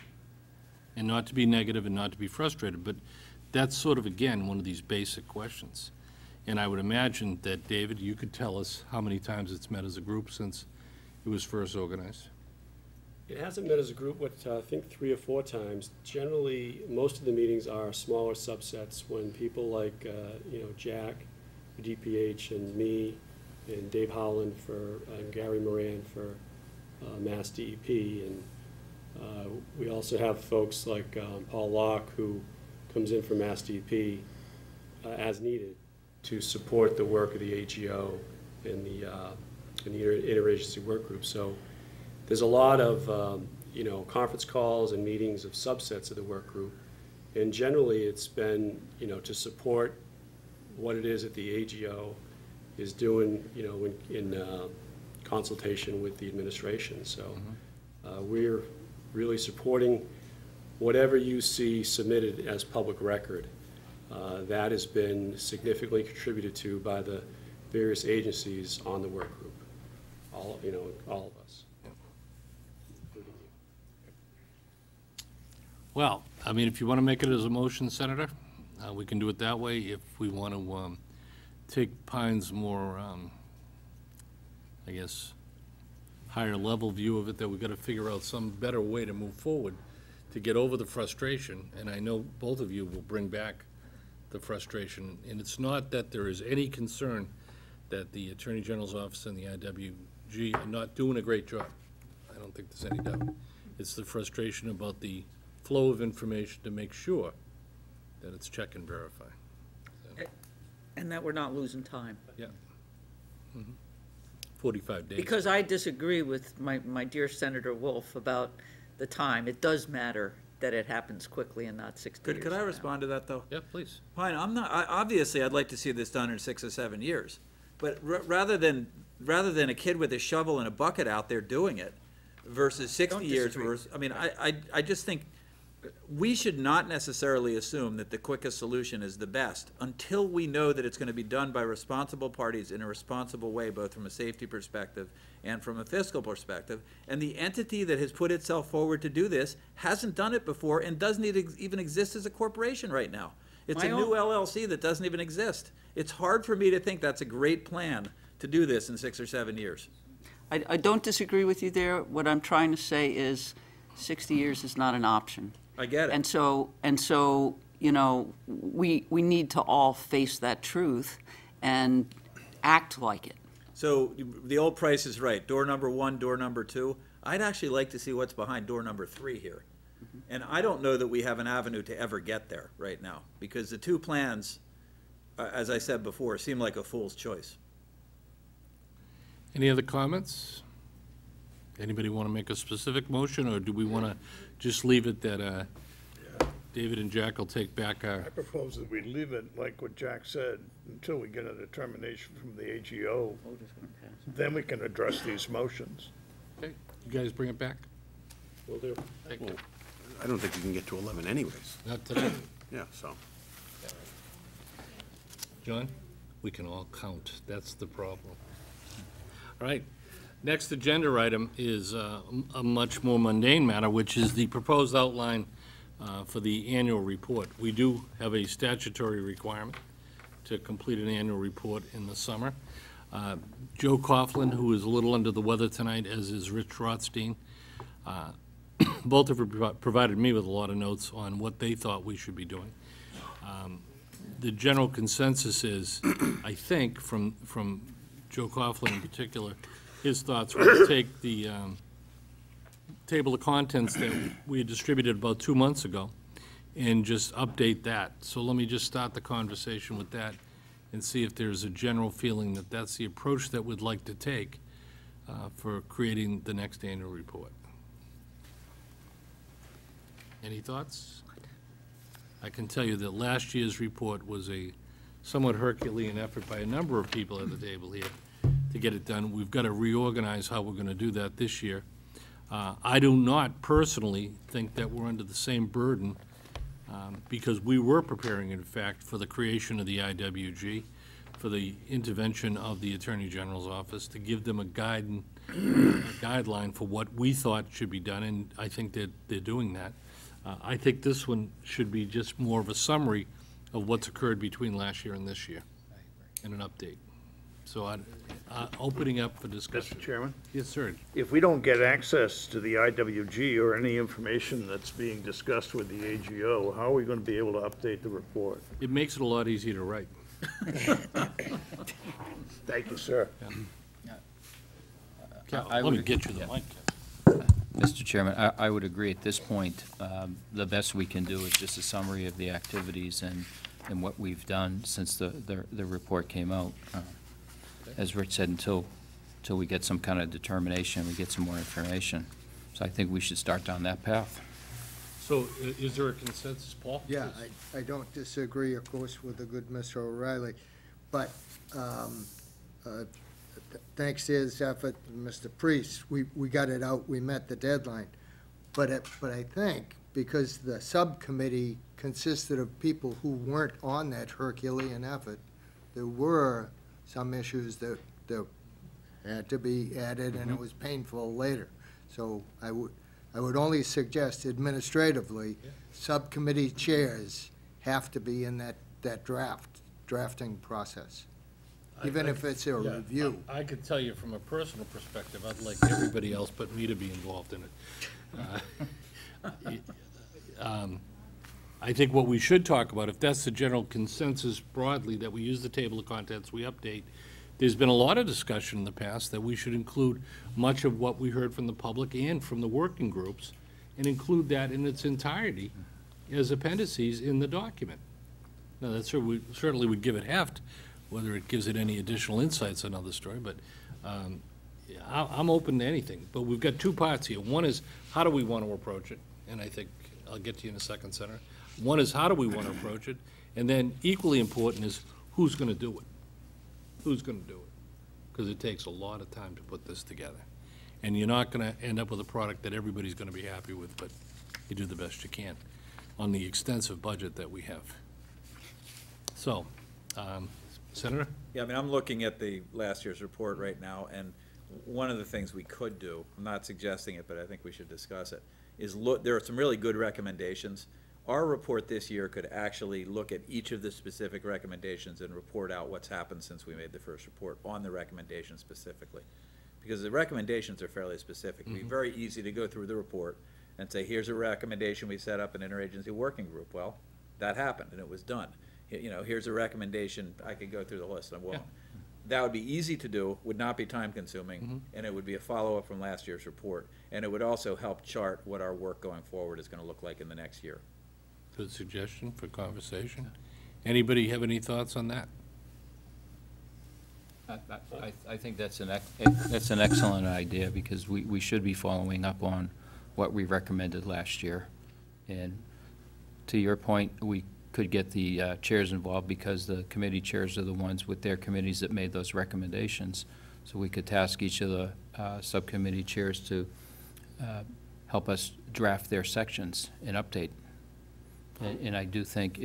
And not to be negative and not to be frustrated, but that's sort of, again, one of these basic questions. And I would imagine that, David, you could tell us how many times it's met as a group since it was first organized. It hasn't met as a group, but I think 3 or 4 times. Generally, most of the meetings are smaller subsets when people like, Jack, DPH, and me, and Dave Howland and Gary Moran for Mass DEP. And we also have folks like Paul Locke, who comes in for Mass DEP as needed to support the work of the AGO and the interagency work group. So there's a lot of conference calls and meetings of subsets of the work group, and generally it's been to support what it is that the AGO is doing in consultation with the administration. So we're really supporting whatever you see submitted as public record. That has been significantly contributed to by the various agencies on the work group, all of us. Well, I mean, if you want to make it as a motion, Senator, we can do it that way. If we want to take Pine's more, I guess, higher level view of it, that we've got to figure out some better way to move forward to get over the frustration. And I know both of you will bring back the frustration. And it's not that there is any concern that the Attorney General's office and the IWG are not doing a great job. I don't think there's any doubt. It's the frustration about the flow of information to make sure that it's check and verify. So, And that we're not losing time. yeah. 45 days. Because I disagree with my dear Senator Wolf about the time. It does matter that it happens quickly and not 60 years. Could I respond to that, though? Yeah, please. Fine, obviously, I'd like to see this done in 6 or 7 years. But rather than a kid with a shovel and a bucket out there doing it versus 60 years worth, I mean, I just think we should not necessarily assume that the quickest solution is the best until we know that it's going to be done by responsible parties in a responsible way, both from a safety perspective and from a fiscal perspective. And the entity that has put itself forward to do this hasn't done it before and doesn't even exist as a corporation right now. It's a new LLC that doesn't even exist. It's hard for me to think that's a great plan to do this in 6 or 7 years. I don't disagree with you there. What I'm trying to say is 60 years is not an option. I get it. And so, we need to all face that truth and act like it. So the old Price is Right. Door number 1, door number 2. I'd actually like to see what's behind door number 3 here. And I don't know that we have an avenue to ever get there right now, because the two plans, as I said before, seem like a fool's choice. Any other comments? Anybody want to make a specific motion, or do we want to just leave it that David and Jack will take back our... I propose that we leave it like what Jack said until we get a determination from the AGO. Then we can address these motions. Okay, you guys bring it back? Will do. Thank you. I don't think you can get to 11 anyways. Not today. Yeah, so. John, we can all count. That's the problem. All right. Next agenda item is a much more mundane matter, which is the proposed outline for the annual report. We do have a statutory requirement to complete an annual report in the summer. Joe Coughlin, who is a little under the weather tonight, as is Rich Rothstein, both have provided me with a lot of notes on what they thought we should be doing. The general consensus is, I think, from Joe Coughlin in particular, his thoughts were to take the table of contents that we had distributed about 2 months ago and just update that. So let me just start the conversation with that and see if there's a general feeling that that's the approach that we'd like to take for creating the next annual report. Any thoughts? I can tell you that last year's report was a somewhat Herculean effort by a number of people at the table here to get it done. We've got to reorganize how we're going to do that this year. I do not personally think that we're under the same burden because we were preparing, in fact, for the creation of the IWG, for the intervention of the Attorney General's office, to give them a guideline for what we thought should be done, and I think that they're doing that. I think this one should be just more of a summary of what's occurred between last year and this year, and an update. So opening up for discussion. Mr. Chairman? Yes, sir. If we don't get access to the IWG or any information that's being discussed with the AGO, how are we going to be able to update the report? It makes it a lot easier to write. Thank you, sir. Let me get you the mic. Mr. Chairman, I would agree at this point, the best we can do is just a summary of the activities and what we've done since the report came out. As Rich said, until we get some kind of determination, we get some more information. So I think we should start down that path. So is there a consensus, Paul? Yeah, I don't disagree, of course, with the good Mr. O'Reilly, but thanks to his effort, Mr. Priest, we got it out, we met the deadline. But I think, because the subcommittee consisted of people who weren't on that Herculean effort, there were some issues that had to be added, and it was painful later. So I would only suggest administratively, subcommittee chairs have to be in that drafting process, even if it's a review. I could tell you from a personal perspective, I'd like everybody else but me to be involved in it. I think what we should talk about, if that's the general consensus broadly, that we use the table of contents, we update. There's been a lot of discussion in the past that we should include much of what we heard from the public and from the working groups, and include that in its entirety as appendices in the document. Now, that certainly would give it heft. Whether it gives it any additional insights, another story, but I'm open to anything. But we've got two parts here. One is, how do we want to approach it? And I think I'll get to you in a second, Senator. One is, how do we want to approach it? And then equally important is, who's going to do it? Who's going to do it? Because it takes a lot of time to put this together. And you're not going to end up with a product that everybody's going to be happy with, but you do the best you can on the extensive budget that we have. So, Senator? Yeah, I mean, I'm looking at the last year's report right now, and one of the things we could do, I'm not suggesting it, but I think we should discuss it, is there are some really good recommendations. Our report this year could actually look at each of the specific recommendations and report out what's happened since we made the first report on the recommendations specifically. Because the recommendations are fairly specific. It'd be very easy to go through the report and say, here's a recommendation, we set up an interagency working group. Well, that happened and it was done. You know, here's a recommendation, I could go through the list, and I won't. Yeah. That would be easy to do, would not be time consuming, and it would be a follow-up from last year's report. And it would also help chart what our work going forward is going to look like in the next year. Good suggestion for conversation. Anybody have any thoughts on that? I think that's an excellent idea, because we should be following up on what we recommended last year. And to your point, we could get the chairs involved, because the committee chairs are the ones with their committees that made those recommendations. So we could task each of the subcommittee chairs to help us draft their sections and update. And I do think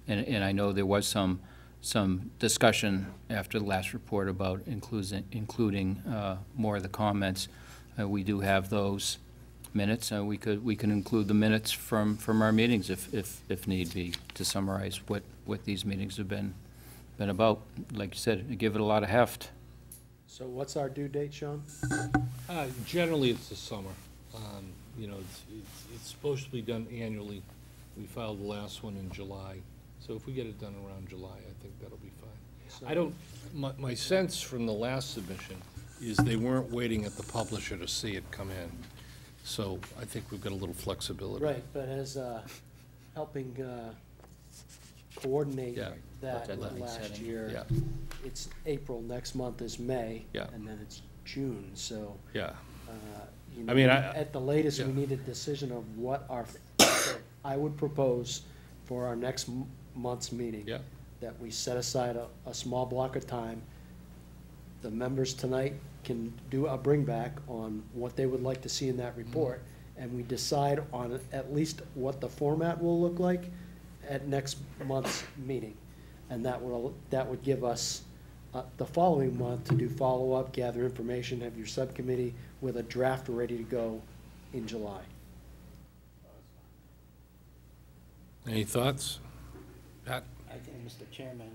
and I know there was some some discussion after the last report about including more of the comments. We do have those minutes, we can include the minutes from our meetings if need be, to summarize what these meetings have been about. Like you said, give it a lot of heft. So what's our due date, Sean? Generally, it's the summer. You know, it's supposed to be done annually. We filed the last one in July. So if we get it done around July, I think that'll be fine. I don't, my sense from the last submission is they weren't waiting at the publisher to see it come in. So I think we've got a little flexibility. Right, but as helping coordinate Yeah. that last year, it's April, next month is May, Yeah. and then it's June, so. Yeah. You I mean, know, I- at the latest, we yeah. need a decision of what I would propose for our next month's meeting. Yeah. That we set aside a small block of time. The members tonight can do a bring back on what they would like to see in that report, and we decide on at least what the format will look like at next month's meeting. And that would give us the following month to do follow-up, gather information, have your subcommittee with a draft ready to go in July. Any thoughts? Pat? I think, Mr. Chairman,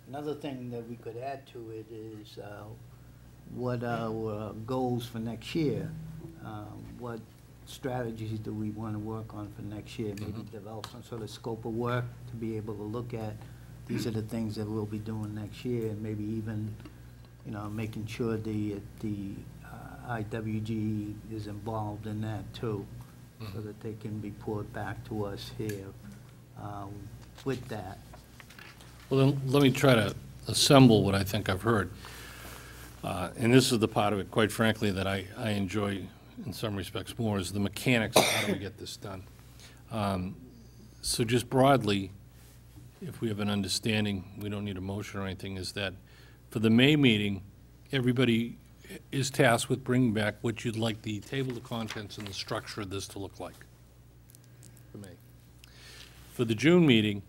another thing that we could add to it is what our goals for next year. What strategies do we want to work on for next year? Maybe develop some sort of scope of work to be able to look at, these are the things that we'll be doing next year, and maybe even, you know, making sure the IWG is involved in that too, so that they can report back to us here with that. Well, then, let me try to assemble what I think I've heard. And this is the part of it, quite frankly, that I enjoy in some respects more, is the mechanics of how do we get this done. So just broadly, if we have an understanding, we don't need a motion or anything, is that for the May meeting, everybody is tasked with bringing back what you'd like the table of contents and the structure of this to look like for May. For the June meeting,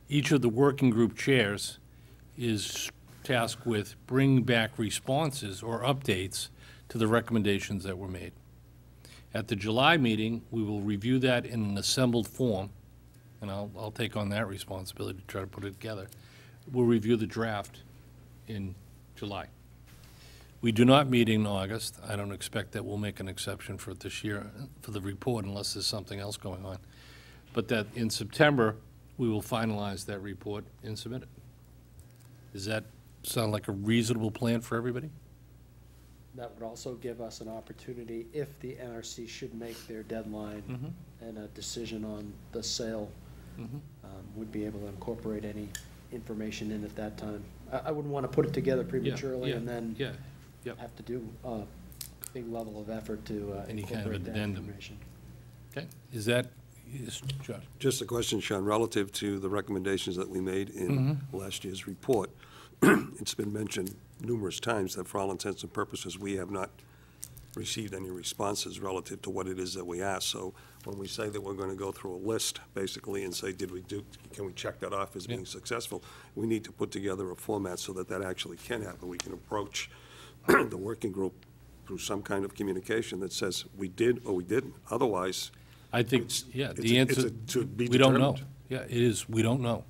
each of the working group chairs is tasked with bringing back responses or updates to the recommendations that were made. At the July meeting, we will review that in an assembled form, and I'll take on that responsibility to try to put it together. We'll review the draft in July. We do not meet in August. I don't expect that we'll make an exception for it this year for the report unless there's something else going on. But that in September, we will finalize that report and submit it. Does that sound like a reasonable plan for everybody? That would also give us an opportunity, if the NRC should make their deadline and a decision on the sale, would be able to incorporate any information in at that time. I wouldn't want to put it together prematurely and then have to do a big level of effort to Any kind of incorporate that addendum. information. Okay, is that, Josh? Just a question, Sean, relative to the recommendations that we made in last year's report. It's been mentioned numerous times that for all intents and purposes, we have not received any responses relative to what it is that we asked. So when we say that we're going to go through a list, basically, and say, can we check that off as being successful? We need to put together a format so that that actually can happen. We can approach the working group through some kind of communication that says we did or we didn't. Otherwise, I think, the it's answer, to be we don't know. determined. Yeah, it is, we don't know.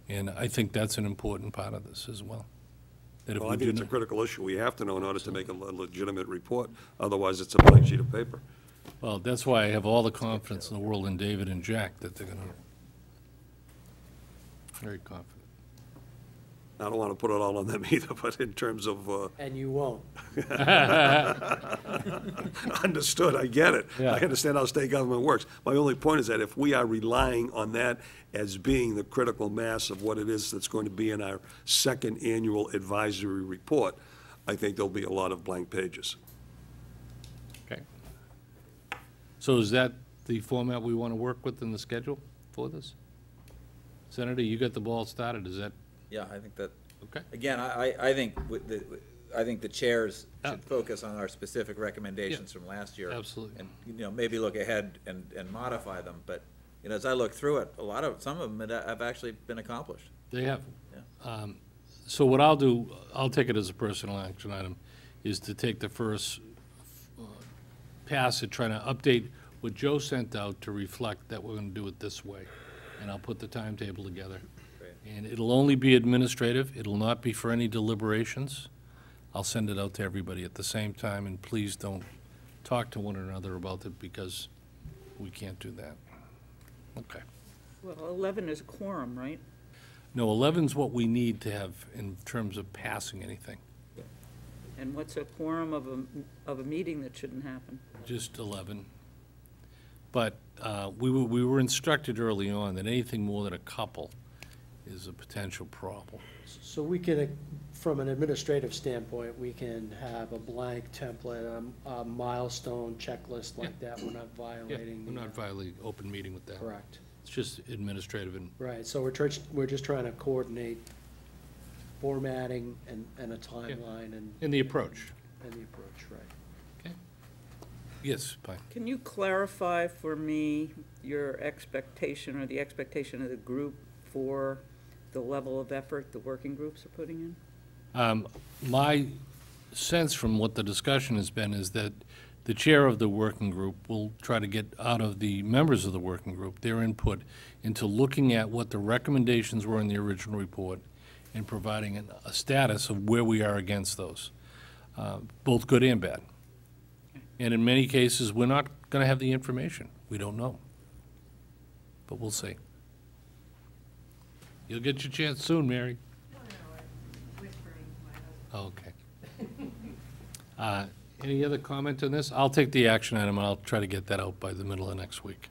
And I think that's an important part of this as well. That if Well, we I think do it's a know- critical issue. We have to know in order to make a legitimate report. Otherwise, it's a blank sheet of paper. Well, that's why I have all the confidence in the world in David and Jack that they're gonna, very confident. I don't want to put it all on them either, but in terms of, And you won't. understood, I get it. Yeah. I understand how state government works. My only point is that if we are relying on that as being the critical mass of what it is that's going to be in our second annual advisory report, I think there'll be a lot of blank pages. Okay. So is that the format we want to work with in the schedule for this? Senator, you got the ball started, is that, Yeah, I think that, okay? again, I think I think the chairs should focus on our specific recommendations from last year. Absolutely. And, you know, maybe look ahead and modify them, but, you know, as I look through it, some of them have actually been accomplished. They have. So what I'll do, I'll take it as a personal action item, is to take the first pass at trying to update what Joe sent out to reflect that we're going to do it this way. And I'll put the timetable together. And it'll only be administrative. It'll not be for any deliberations. I'll send it out to everybody at the same time, and please don't talk to one another about it because we can't do that. Okay. Well, 11 is a quorum, right? No, 11's what we need to have in terms of passing anything. And what's a quorum of a meeting that shouldn't happen? Just 11. But we were instructed early on that anything more than a couple is a potential problem. So we can, from an administrative standpoint, we can have a blank template, a milestone checklist like that. We're not Yeah, violating. we're not violating open meeting with that. Correct. It's just administrative and, Right, so we're just trying to coordinate formatting and a timeline and. and the approach. And the approach, right. Okay? Yes, Pine. Can you clarify for me your expectation or the expectation of the group for the level of effort the working groups are putting in? My sense from what the discussion has been is that the chair of the working group will try to get out of the members of the working group their input into looking at what the recommendations were in the original report and providing a status of where we are against those, both good and bad. And in many cases, we're not going to have the information. We don't know. But we'll see. You'll get your chance soon, Mary. Oh, okay. Any other comment on this? I'll take the action item, and I'll try to get that out by the middle of next week.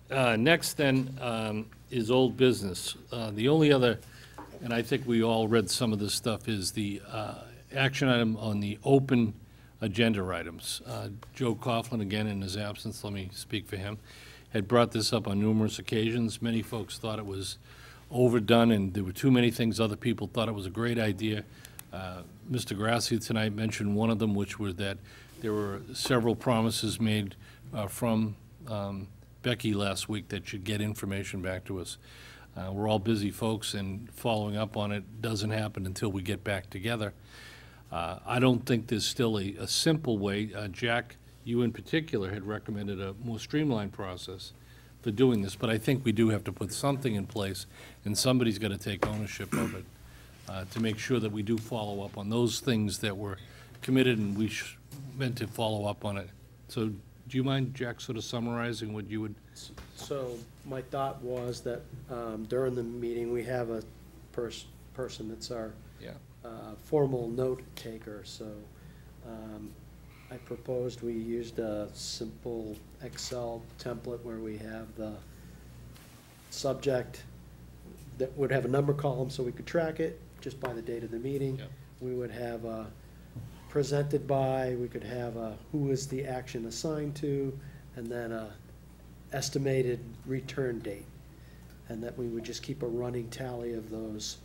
Next, then, is old business. The only other, and I think we all read some of this stuff, is the action item on the open agenda items. Joe Coughlin, again, in his absence, let me speak for him, had brought this up on numerous occasions. Many folks thought it was overdone, and there were too many things. Other people thought it was a great idea. Mr. Grassi tonight mentioned one of them, which was that there were several promises made from Becky last week that should get information back to us. We're all busy folks, and following up on it doesn't happen until we get back together. I don't think there's still a simple way. Jack, you in particular, had recommended a more streamlined process for doing this, but I think we do have to put something in place, and somebody's got to take ownership of it to make sure that we do follow up on those things that were committed and we meant to follow up on it. So do you mind, Jack, sort of summarizing what you would? So my thought was that during the meeting, we have a person that's our formal note taker. So I proposed we used a simple Excel template where we have the subject that would have a number column so we could track it just by the date of the meeting. Yep. We would have a presented by, we could have a who is the action assigned to, and then a estimated return date. And that we would just keep a running tally of those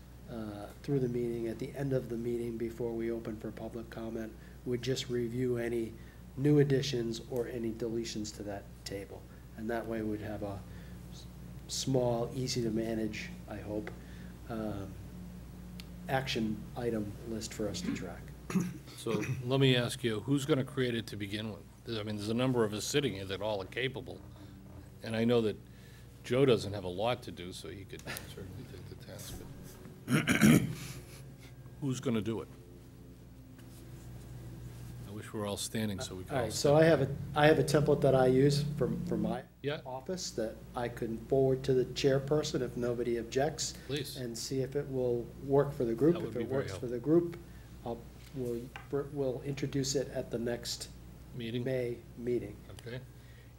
through the meeting. At the end of the meeting, before we open for public comment, we'd just review any new additions or any deletions to that table. And that way we'd have a small, easy to manage, I hope, action item list for us to track. So let me ask you, who's going to create it to begin with? I mean, there's a number of us sitting here that all are capable. And I know that Joe doesn't have a lot to do, so he could certainly take the task. But who's going to do it? I wish we were all standing so we could All all right, so I have a template that I use for my Yeah. office that I can forward to the chairperson if nobody objects. Please. And see if it will work for the group. That would If be it very works for the group, we'll introduce it at the next Meeting? May meeting. Okay.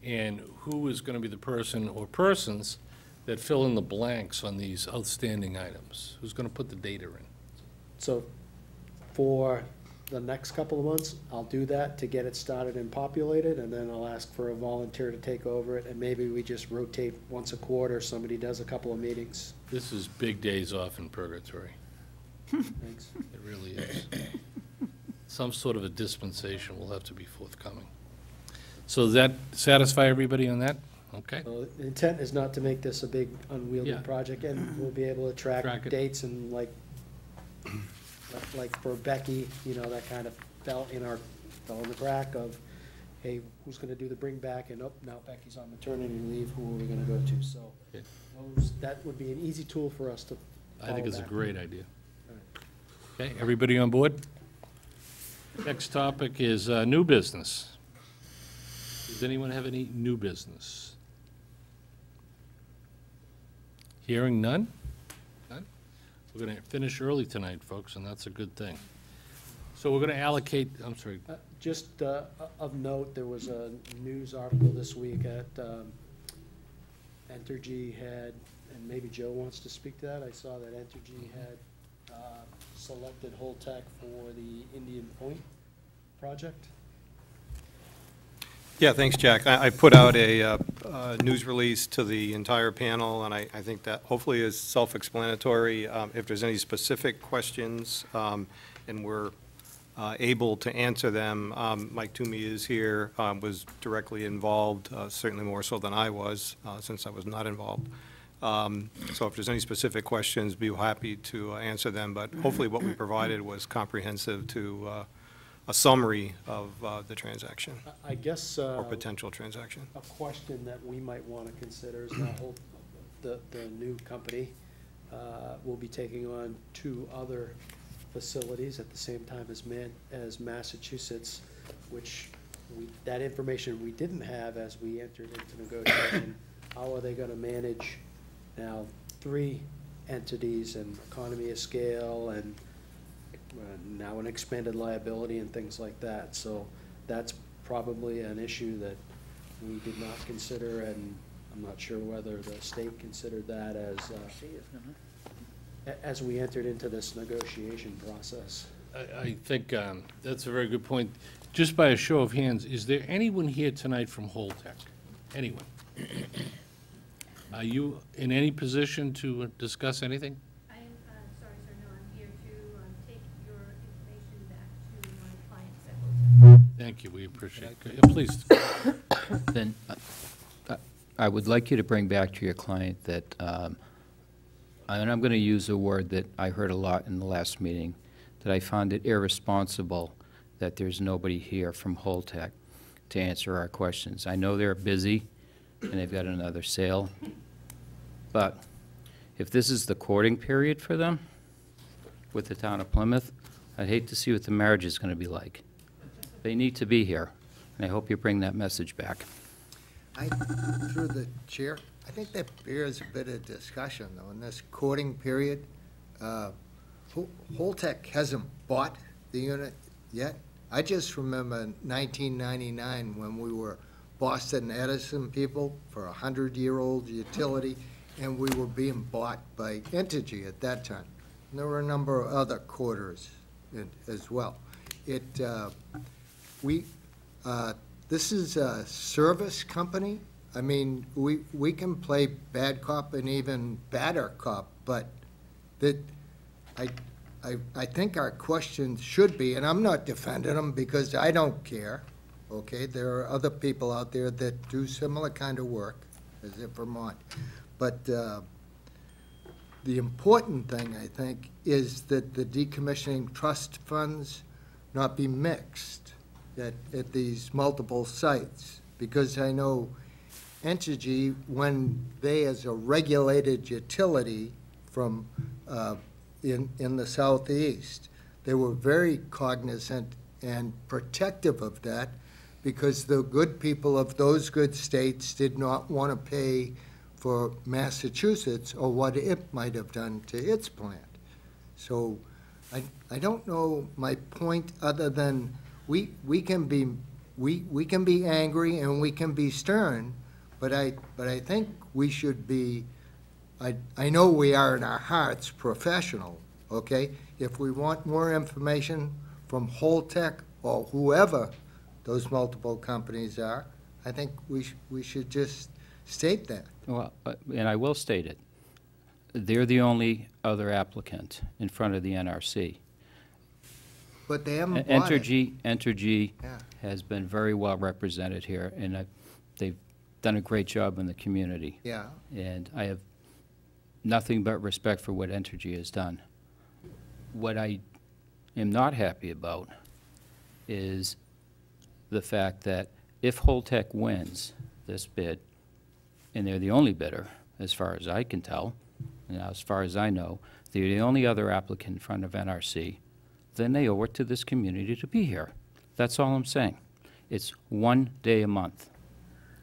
And who is going to be the person or persons that fill in the blanks on these outstanding items? Who's going to put the data in? So for the next couple of months, I'll do that to get it started and populated, and then I'll ask for a volunteer to take over it, and maybe we just rotate once a quarter, somebody does a couple of meetings. This is big days off in purgatory. Thanks. It really is. Some sort of a dispensation will have to be forthcoming. So does that satisfy everybody on that? Okay. So the intent is not to make this a big unwieldy Yeah. project, and we'll be able to Track track it. dates and like for Becky, you know, that kind of fell in the crack of, hey, who's gonna do the bring back, and, oh, now Becky's on maternity leave, who are we gonna go to? So Okay. that would be an easy tool for us to I think follow it's a back. great idea. All right. Okay, everybody on board? Next topic is new business. Does anyone have any new business? Hearing none? None? We're going to finish early tonight, folks, and that's a good thing. So we're going to allocate, I'm sorry, Just of note, there was a news article this week at Entergy had, and maybe Joe wants to speak to that. I saw that Entergy had selected Holtec for the Indian Point project. Yeah, thanks, Jack. I put out a news release to the entire panel, and I think that hopefully is self-explanatory. If there's any specific questions, and we're able to answer them, Mike Toomey is here, was directly involved, certainly more so than I was, since I was not involved. So if there's any specific questions, be happy to answer them, but hopefully what we provided was comprehensive to a summary of the transaction, I guess. or potential transaction. A question that we might want to consider is now the new company will be taking on 2 other facilities at the same time as Massachusetts, which that information we didn't have as we entered into negotiation. How are they going to manage now 3 entities and economy of scale and now an expanded liability and things like that? So that's probably an issue that we did not consider, and I'm not sure whether the state considered that as we entered into this negotiation process. I think that's a very good point. Just by a show of hands, is there anyone here tonight from Holtec? Anyone? Are you in any position to discuss anything? I am, sorry, sir, no, I'm here to take your information back to my clients at Holtec. Thank you, we appreciate it. Yeah, please. Then, I would like you to bring back to your client that, and I'm going to use a word that I heard a lot in the last meeting, that I found it irresponsible that there's nobody here from Holtec to answer our questions. I know they're busy, and they've got another sale, but if this is the courting period for them with the town of Plymouth, I'd hate to see what the marriage is going to be like. They need to be here, and I hope you bring that message back. Through the chair, I think that bears a bit of discussion, though, in this courting period. Holtec hasn't bought the unit yet. I just remember 1999 when we were Boston Edison people for a 100-year-old utility, and we were being bought by Entergy at that time. And there were a number of other quarters as well. This is a service company. I mean, we can play bad cop and even badder cop, but I think our questions should be, and I'm not defending them because I don't care, okay? There are other people out there that do similar kind of work as in Vermont. But the important thing, I think, is that the decommissioning trust funds not be mixed at these multiple sites, because I know Entergy, when they, as a regulated utility from in the southeast, they were very cognizant and protective of that, because the good people of those good states did not want to pay for Massachusetts or what it might have done to its plant. So I don't know my point, other than we can be angry and we can be stern, but I think we should be, I know we are in our hearts professional, okay? If we want more information from Holtec or whoever those multiple companies are, I think we should just state that. Well, and I will state it. They're the only other applicant in front of the NRC. But they haven't bought it. Entergy Yeah. has been very well represented here, and done a great job in the community. Yeah. And I have nothing but respect for what Entergy has done. What I am not happy about is the fact that if Holtec wins this bid, and they're the only bidder, as far as I can tell, and as far as I know, they're the only other applicant in front of NRC, then they owe it to this community to be here. That's all I'm saying. It's 1 day a month,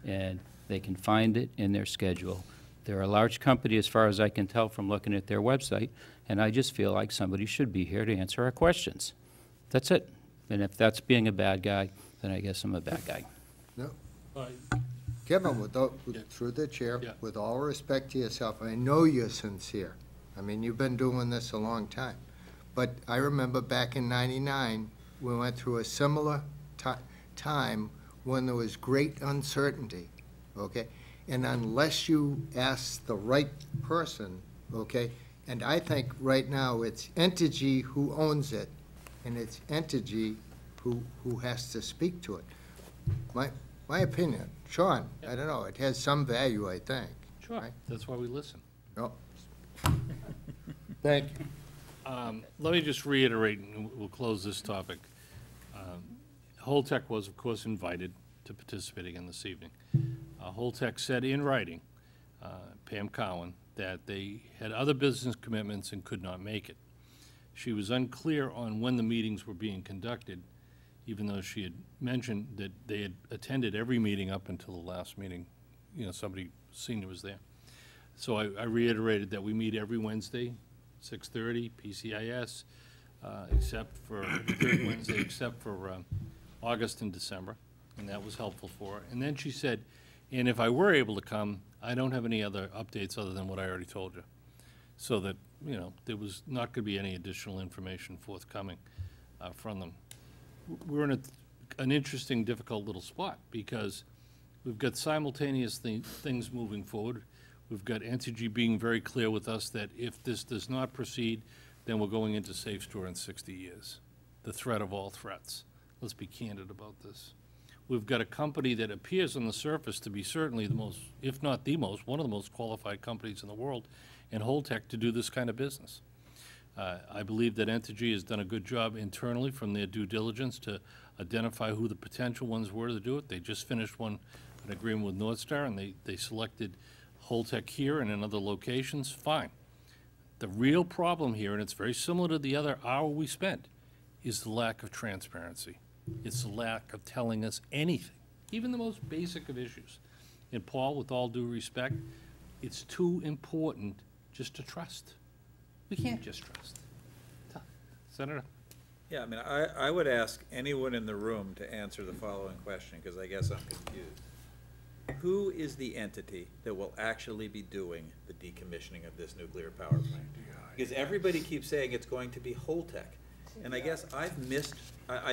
and they can find it in their schedule. They're a large company, as far as I can tell from looking at their website, and I just feel like somebody should be here to answer our questions. That's it. And if that's being a bad guy, then I guess I'm a bad guy. No. Kevin, through the chair, with all respect to yourself, I know you're sincere. I mean, you've been doing this a long time. But I remember back in '99, we went through a similar time when there was great uncertainty, okay? And unless you ask the right person, okay, and I think right now it's Entergy who owns it, and it's Entergy who has to speak to it. My opinion, Sean, I don't know, it has some value, I think. Sure, right? that's why we listen. No. Thank you. Let me just reiterate, and we'll close this topic. Holtec was, of course, invited to participate again this evening. Holtec said in writing, Pam Cowan, that they had other business commitments and could not make it. She was unclear on when the meetings were being conducted, even though she had mentioned that they had attended every meeting up until the last meeting. You know, somebody senior was there. So I reiterated that we meet every Wednesday, 6:30, PCIS, except for the third Wednesday, except for August and December, and that was helpful for her. And then she said, and if I were able to come, I don't have any other updates other than what I already told you. So that, you know, there was not going to be any additional information forthcoming from them. We're in an interesting, difficult little spot because we've got simultaneous things moving forward. We've got Entergy being very clear with us that if this does not proceed, then we're going into safe store in 60 years. The threat of all threats. Let's be candid about this. We've got a company that appears on the surface to be certainly the most, if not the most, one of the most qualified companies in the world, and Holtec to do this kind of business. I believe that Entergy has done a good job internally from their due diligence to identify who the potential ones were to do it. They just finished an agreement with Northstar, and they selected Holtec here and in other locations. Fine. The real problem here, and it's very similar to the other hour we spent, is the lack of transparency. It's the lack of telling us anything, even the most basic of issues. And Paul, with all due respect, it's too important just to trust. We can't just trust. Senator? Yeah, I mean, I would ask anyone in the room to answer the following question, because I guess I'm confused. Who is the entity that will actually be doing the decommissioning of this nuclear power plant? Because everybody keeps saying it's going to be Holtec. And I guess I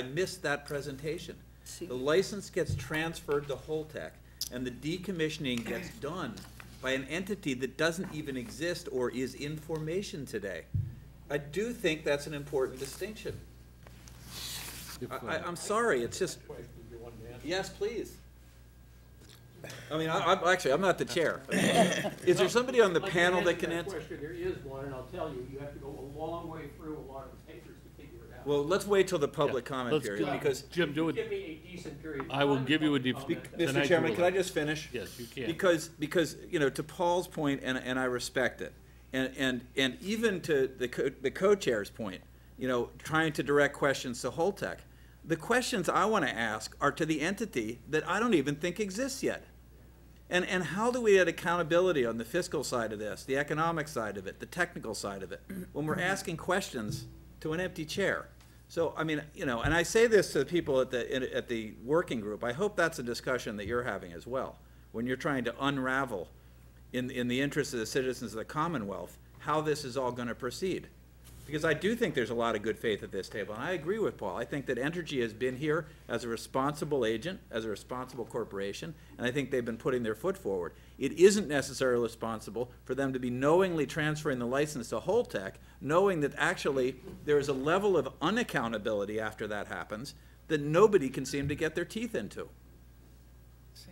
missed that presentation. The license gets transferred to Holtec, and the decommissioning gets done by an entity that doesn't even exist or is in formation today. I do think that's an important distinction. I'm sorry, it's just, yes, please. I mean, I'm not the chair. Is there somebody on the panel that can answer? There is one, and I'll tell you, you have to go a long way through a lot of the papers to figure it out. Well, let's wait till the public comment period, because. Jim, do it. Give me a decent period. I will give you a Mr. Chairman, can I just finish? Yes, you can. Because, you know, to Paul's point, and I respect it, and even to the co-chair's point, you know, trying to direct questions to Holtec, the questions I want to ask are to the entity that I don't even think exists yet. And how do we get accountability on the fiscal side of this, the economic side of it, the technical side of it, when we're asking questions to an empty chair? So, I mean, you know, and I say this to the people at the working group. I hope that's a discussion that you're having as well, when you're trying to unravel, in the interest of the citizens of the Commonwealth, how this is all going to proceed. Because I do think there's a lot of good faith at this table, and I agree with Paul. I think that Entergy has been here as a responsible agent, as a responsible corporation, and I think they've been putting their foot forward. It isn't necessarily responsible for them to be knowingly transferring the license to Holtec, knowing that actually there is a level of unaccountability after that happens that nobody can seem to get their teeth into.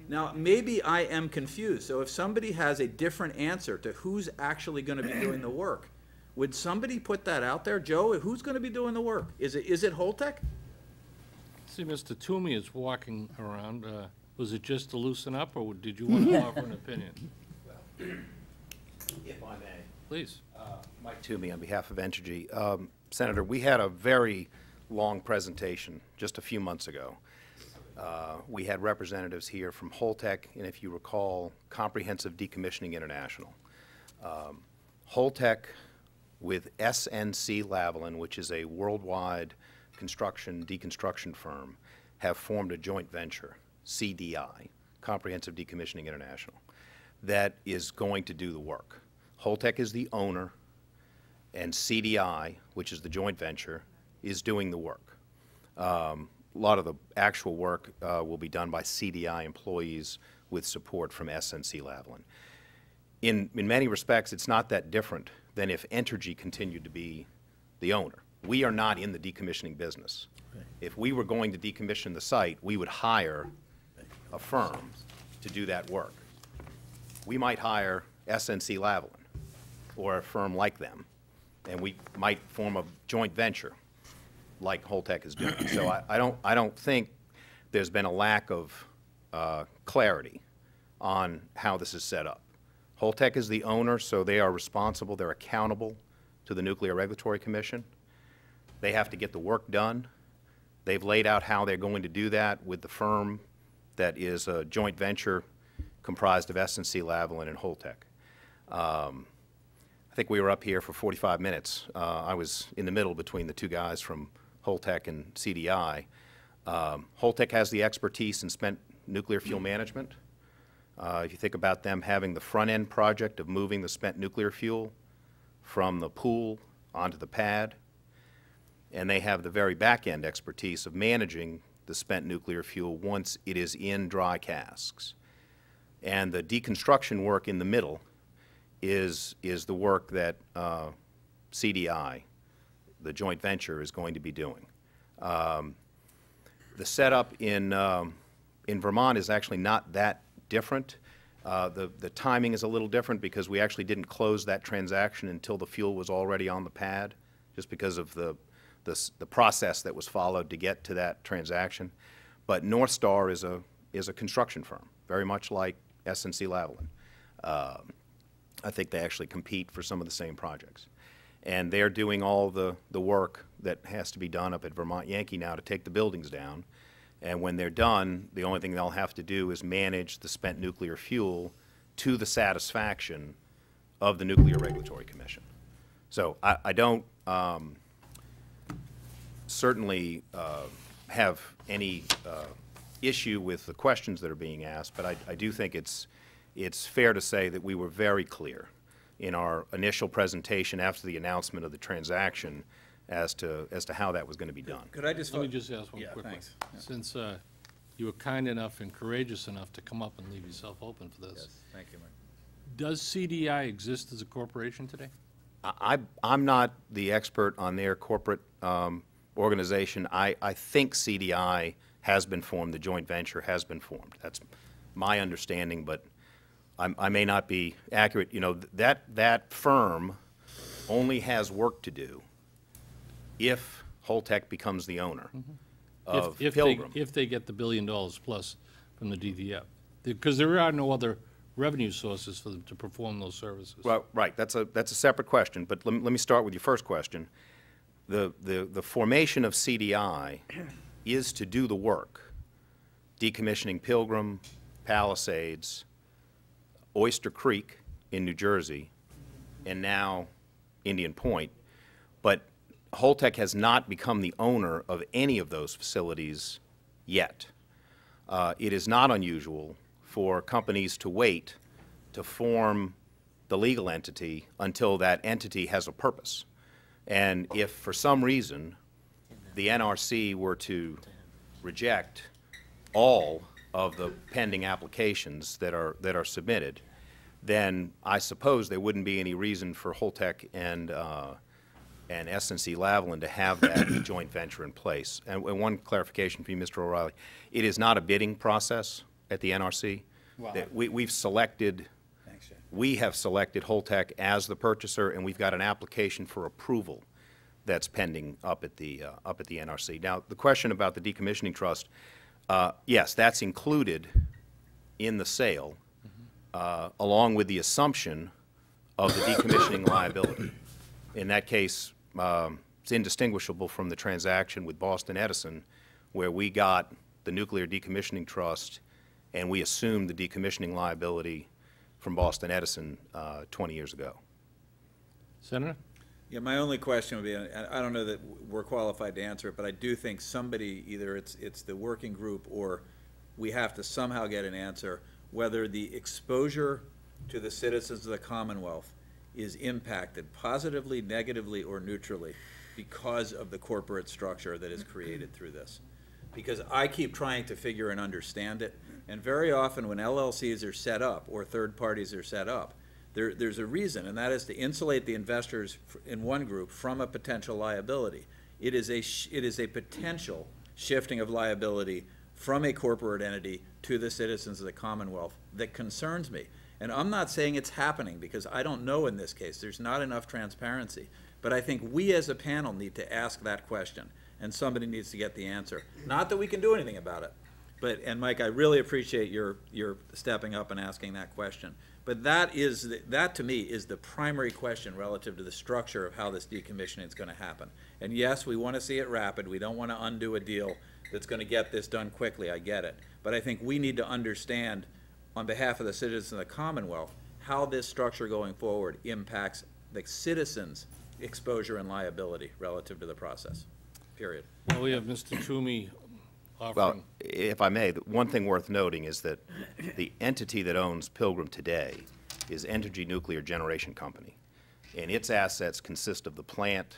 Now, maybe I am confused, so if somebody has a different answer to who's actually gonna be doing the work, would somebody put that out there? Joe, who's gonna be doing the work? Is it Holtec? See, Mr. Toomey is walking around. Was it just to loosen up, or did you want to offer an opinion? If I may. Please. Mike Toomey on behalf of Entergy. Senator, we had a very long presentation just a few months ago. We had representatives here from Holtec, and if you recall, Comprehensive Decommissioning International. Holtec with SNC Lavalin, which is a worldwide deconstruction firm, have formed a joint venture, CDI, Comprehensive Decommissioning International, that is going to do the work. Holtec is the owner, and CDI, which is the joint venture, is doing the work. A lot of the actual work will be done by CDI employees with support from SNC Lavalin. In many respects, it's not that different than if Entergy continued to be the owner. We are not in the decommissioning business. Right. If we were going to decommission the site, we would hire a firm to do that work. We might hire SNC Lavalin or a firm like them, and we might form a joint venture like Holtec is doing. So I don't think there's been a lack of clarity on how this is set up. Holtec is the owner, so they are responsible, they're accountable to the Nuclear Regulatory Commission. They have to get the work done. They've laid out how they're going to do that with the firm that is a joint venture comprised of SNC Lavalin and Holtec. I think we were up here for 45 minutes. I was in the middle between the two guys from Holtec and CDI. Holtec has the expertise in spent nuclear fuel management. If you think about them having the front-end project of moving the spent nuclear fuel from the pool onto the pad, and they have the very back-end expertise of managing the spent nuclear fuel once it is in dry casks. And the deconstruction work in the middle is the work that CDI, the joint venture, is going to be doing. The setup in Vermont is actually not that different. The timing is a little different because we actually didn't close that transaction until the fuel was already on the pad, just because of the process that was followed to get to that transaction. But North Star is a construction firm, very much like SNC Lavalin. I think they actually compete for some of the same projects. And they're doing all the work that has to be done up at Vermont Yankee now to take the buildings down. And when they're done, the only thing they'll have to do is manage the spent nuclear fuel to the satisfaction of the Nuclear Regulatory Commission. So I don't certainly have any issue with the questions that are being asked, but I do think it's fair to say that we were very clear in our initial presentation after the announcement of the transaction as to how that was going to be done. Could I just... Let me just ask one quick thanks. one. Since you were kind enough and courageous enough to come up and leave yourself open for this. Yes, thank you, Mike. Does CDI exist as a corporation today? I'm not the expert on their corporate organization. I think CDI has been formed, the joint venture has been formed. That's my understanding, but I may not be accurate. You know, that firm only has work to do if Holtec becomes the owner of Pilgrim. If they get the $1 billion plus from the DDF. Because there are no other revenue sources for them to perform those services. Well, right, that's a separate question, but let me start with your first question. The formation of CDI is to do the work, decommissioning Pilgrim, Palisades, Oyster Creek in New Jersey, and now Indian Point. But Holtec has not become the owner of any of those facilities yet. It is not unusual for companies to wait to form the legal entity until that entity has a purpose. And if for some reason the NRC were to reject all of the pending applications that are submitted, then I suppose there wouldn't be any reason for Holtec and SNC Lavalin to have that joint venture in place. And one clarification for you, Mr. O'Reilly, it is not a bidding process at the NRC. Wow. That we've selected, Thanks, Jay. we have selected Holtec as the purchaser, and we've got an application for approval that's pending up at the NRC. Now, the question about the decommissioning trust, yes, that's included in the sale, along with the assumption of the decommissioning liability. In that case, it's indistinguishable from the transaction with Boston Edison, where we got the nuclear decommissioning trust and we assumed the decommissioning liability from Boston Edison 20 years ago. Senator? Yeah, my only question would be, I don't know that we're qualified to answer it, but I do think somebody, either it's the working group or we have to somehow get an answer whether the exposure to the citizens of the Commonwealth is impacted positively, negatively, or neutrally because of the corporate structure that is created through this. Because I keep trying to figure and understand it, and very often when LLCs are set up or third parties are set up, there's a reason, and that is to insulate the investors in one group from a potential liability. It is a potential shifting of liability from a corporate entity to the citizens of the Commonwealth that concerns me. And I'm not saying it's happening because I don't know in this case. There's not enough transparency. But I think we as a panel need to ask that question, and somebody needs to get the answer. Not that we can do anything about it. And Mike, I really appreciate your stepping up and asking that question. But that to me is the primary question relative to the structure of how this decommissioning is going to happen. And yes, we want to see it rapid. We don't want to undo a deal that's going to get this done quickly. I get it. But I think we need to understand, on behalf of the citizens of the Commonwealth, how this structure going forward impacts the citizens' exposure and liability relative to the process, period. Well, we have Mr. Toomey offering. Well, if I may, the one thing worth noting is that the entity that owns Pilgrim today is Entergy Nuclear Generation Company, and its assets consist of the plant,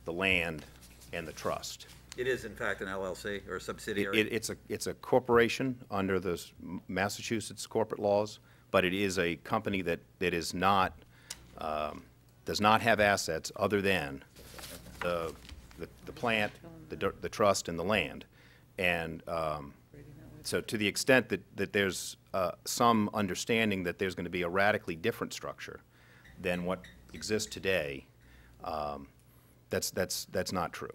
the land, and the trust. It is, in fact, an LLC or a subsidiary? It's a corporation under the Massachusetts corporate laws, but it is a company that is not, does not have assets other than the plant, the trust, and the land. And so to the extent that there's some understanding that there's going to be a radically different structure than what exists today, that's not true.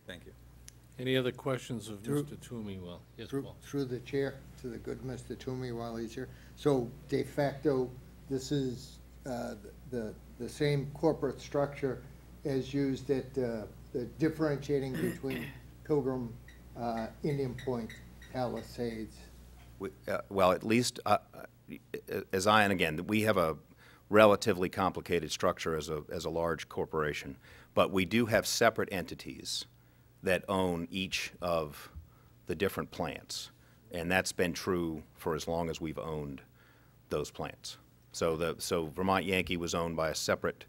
Thank you. Any other questions of Mr. Toomey? Well, yes, Paul. Through the chair, to the good Mr. Toomey while he's here. So de facto, this is the same corporate structure as used at the differentiating between Pilgrim, Indian Point, Palisades. Well, at least, and again, we have a relatively complicated structure as a large corporation, but we do have separate entities that own each of the different plants, and that's been true for as long as we've owned those plants. So Vermont Yankee was owned by a separate,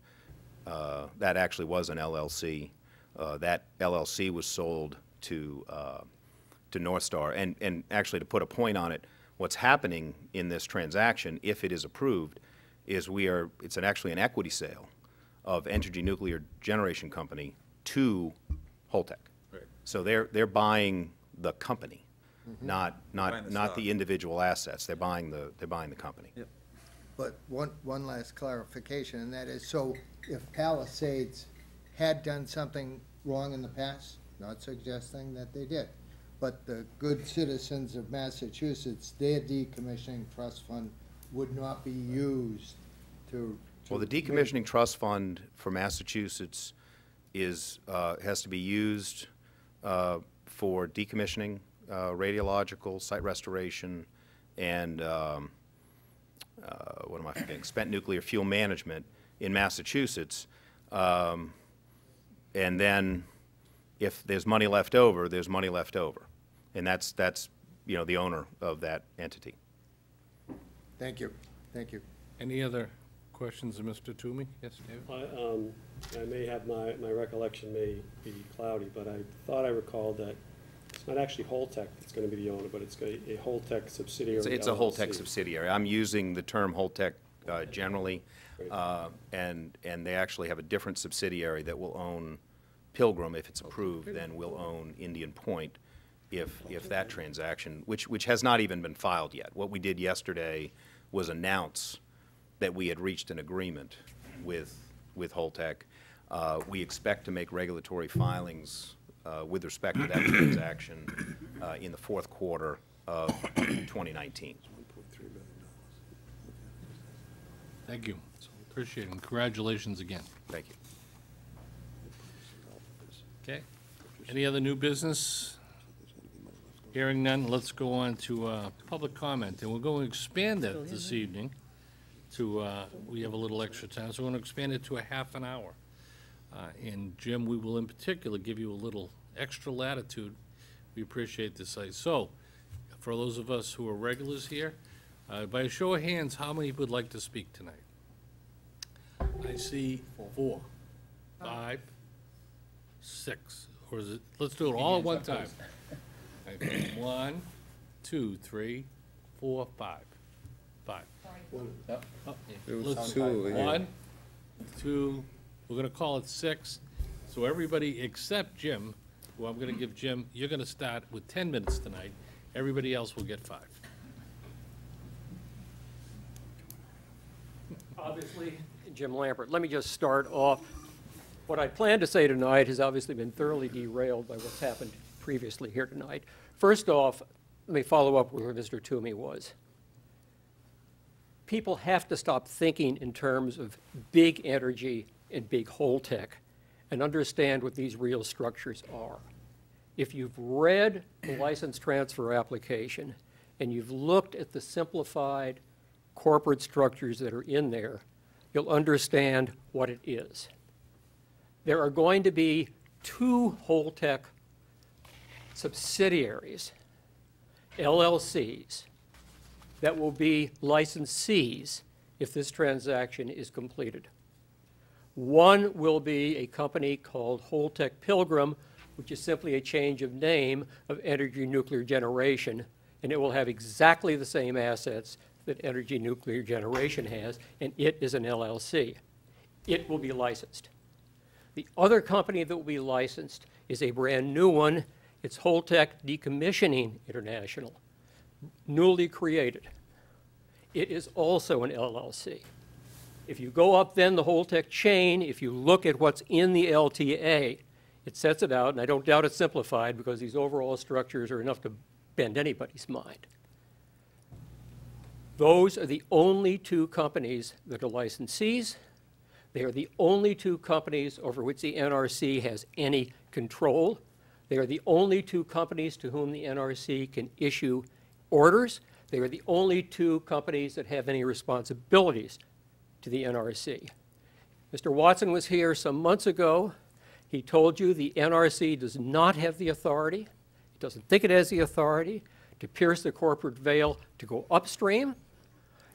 that actually was an LLC. That LLC was sold to North Star, and actually, to put a point on it, what's happening in this transaction, if it is approved, is it's actually an equity sale of Entergy Nuclear Generation Company to Holtec. Right. So they're buying the company, not the individual assets. They're buying the company. Yep. But one last clarification, and that is, so if Palisades had done something wrong in the past, not suggesting that they did, but the good citizens of Massachusetts, their decommissioning trust fund would not be used to Well, the decommissioning trust fund for Massachusetts has to be used for decommissioning, radiological, site restoration, and what am I forgetting? Spent nuclear fuel management in Massachusetts. And then if there's money left over, there's money left over. And that's the owner of that entity. Thank you. Thank you. Any other questions of Mr. Toomey? Yes, David? I may have my recollection may be cloudy, but I thought I recalled that it's not actually Holtec that's going to be the owner, but it's a Holtec subsidiary. It's a Holtec subsidiary. I'm using the term Holtec generally, and they actually have a different subsidiary that will own Pilgrim if it's approved, then will own Indian Point, if that transaction, which has not even been filed yet. What we did yesterday was announce that we had reached an agreement with Holtec. We expect to make regulatory filings with respect to that transaction in the fourth quarter of 2019. Thank you. Appreciate it. And congratulations again. Thank you. Okay. Any other new business? Hearing none, let's go on to public comment. And we're going to expand that this evening to, we have a little extra time, so we're going to expand it to a half an hour. And Jim, we will in particular give you a little extra latitude. We appreciate this. So, for those of us who are regulars here, by a show of hands, how many would like to speak tonight? I see 4, 5, 6, or is it, let's do it all at one time. Okay, 1, 2, 3, 4, 5. 5. Let's do 1, 2, we're gonna call it 6. So everybody except Jim, who I'm gonna give Jim, you're gonna start with 10 minutes tonight. Everybody else will get 5. Obviously, Jim Lambert. Let me just start off. What I plan to say tonight has obviously been thoroughly derailed by what's happened previously here tonight. First off, let me follow up with where Mr. Toomey was. People have to stop thinking in terms of big energy and big Holtec and understand what these real structures are. If you've read the license transfer application and you've looked at the simplified corporate structures that are in there, you'll understand what it is. There are going to be 2 Holtec subsidiaries, LLCs, that will be licensees if this transaction is completed. One will be a company called Holtec Pilgrim, which is simply a change of name of Energy Nuclear Generation, and it will have exactly the same assets that Energy Nuclear Generation has, and it is an LLC. It will be licensed. The other company that will be licensed is a brand new one. It's Holtec Decommissioning International, newly created. It is also an LLC. If you go up then the Holtec chain, if you look at what's in the LTA, it sets it out, and I don't doubt it's simplified because these overall structures are enough to bend anybody's mind. Those are the only 2 companies that are licensees. They are the only 2 companies over which the NRC has any control. They are the only 2 companies to whom the NRC can issue orders. They are the only 2 companies that have any responsibilities to the NRC. Mr. Watson was here some months ago. He told you the NRC does not have the authority, it doesn't think it has the authority to pierce the corporate veil to go upstream.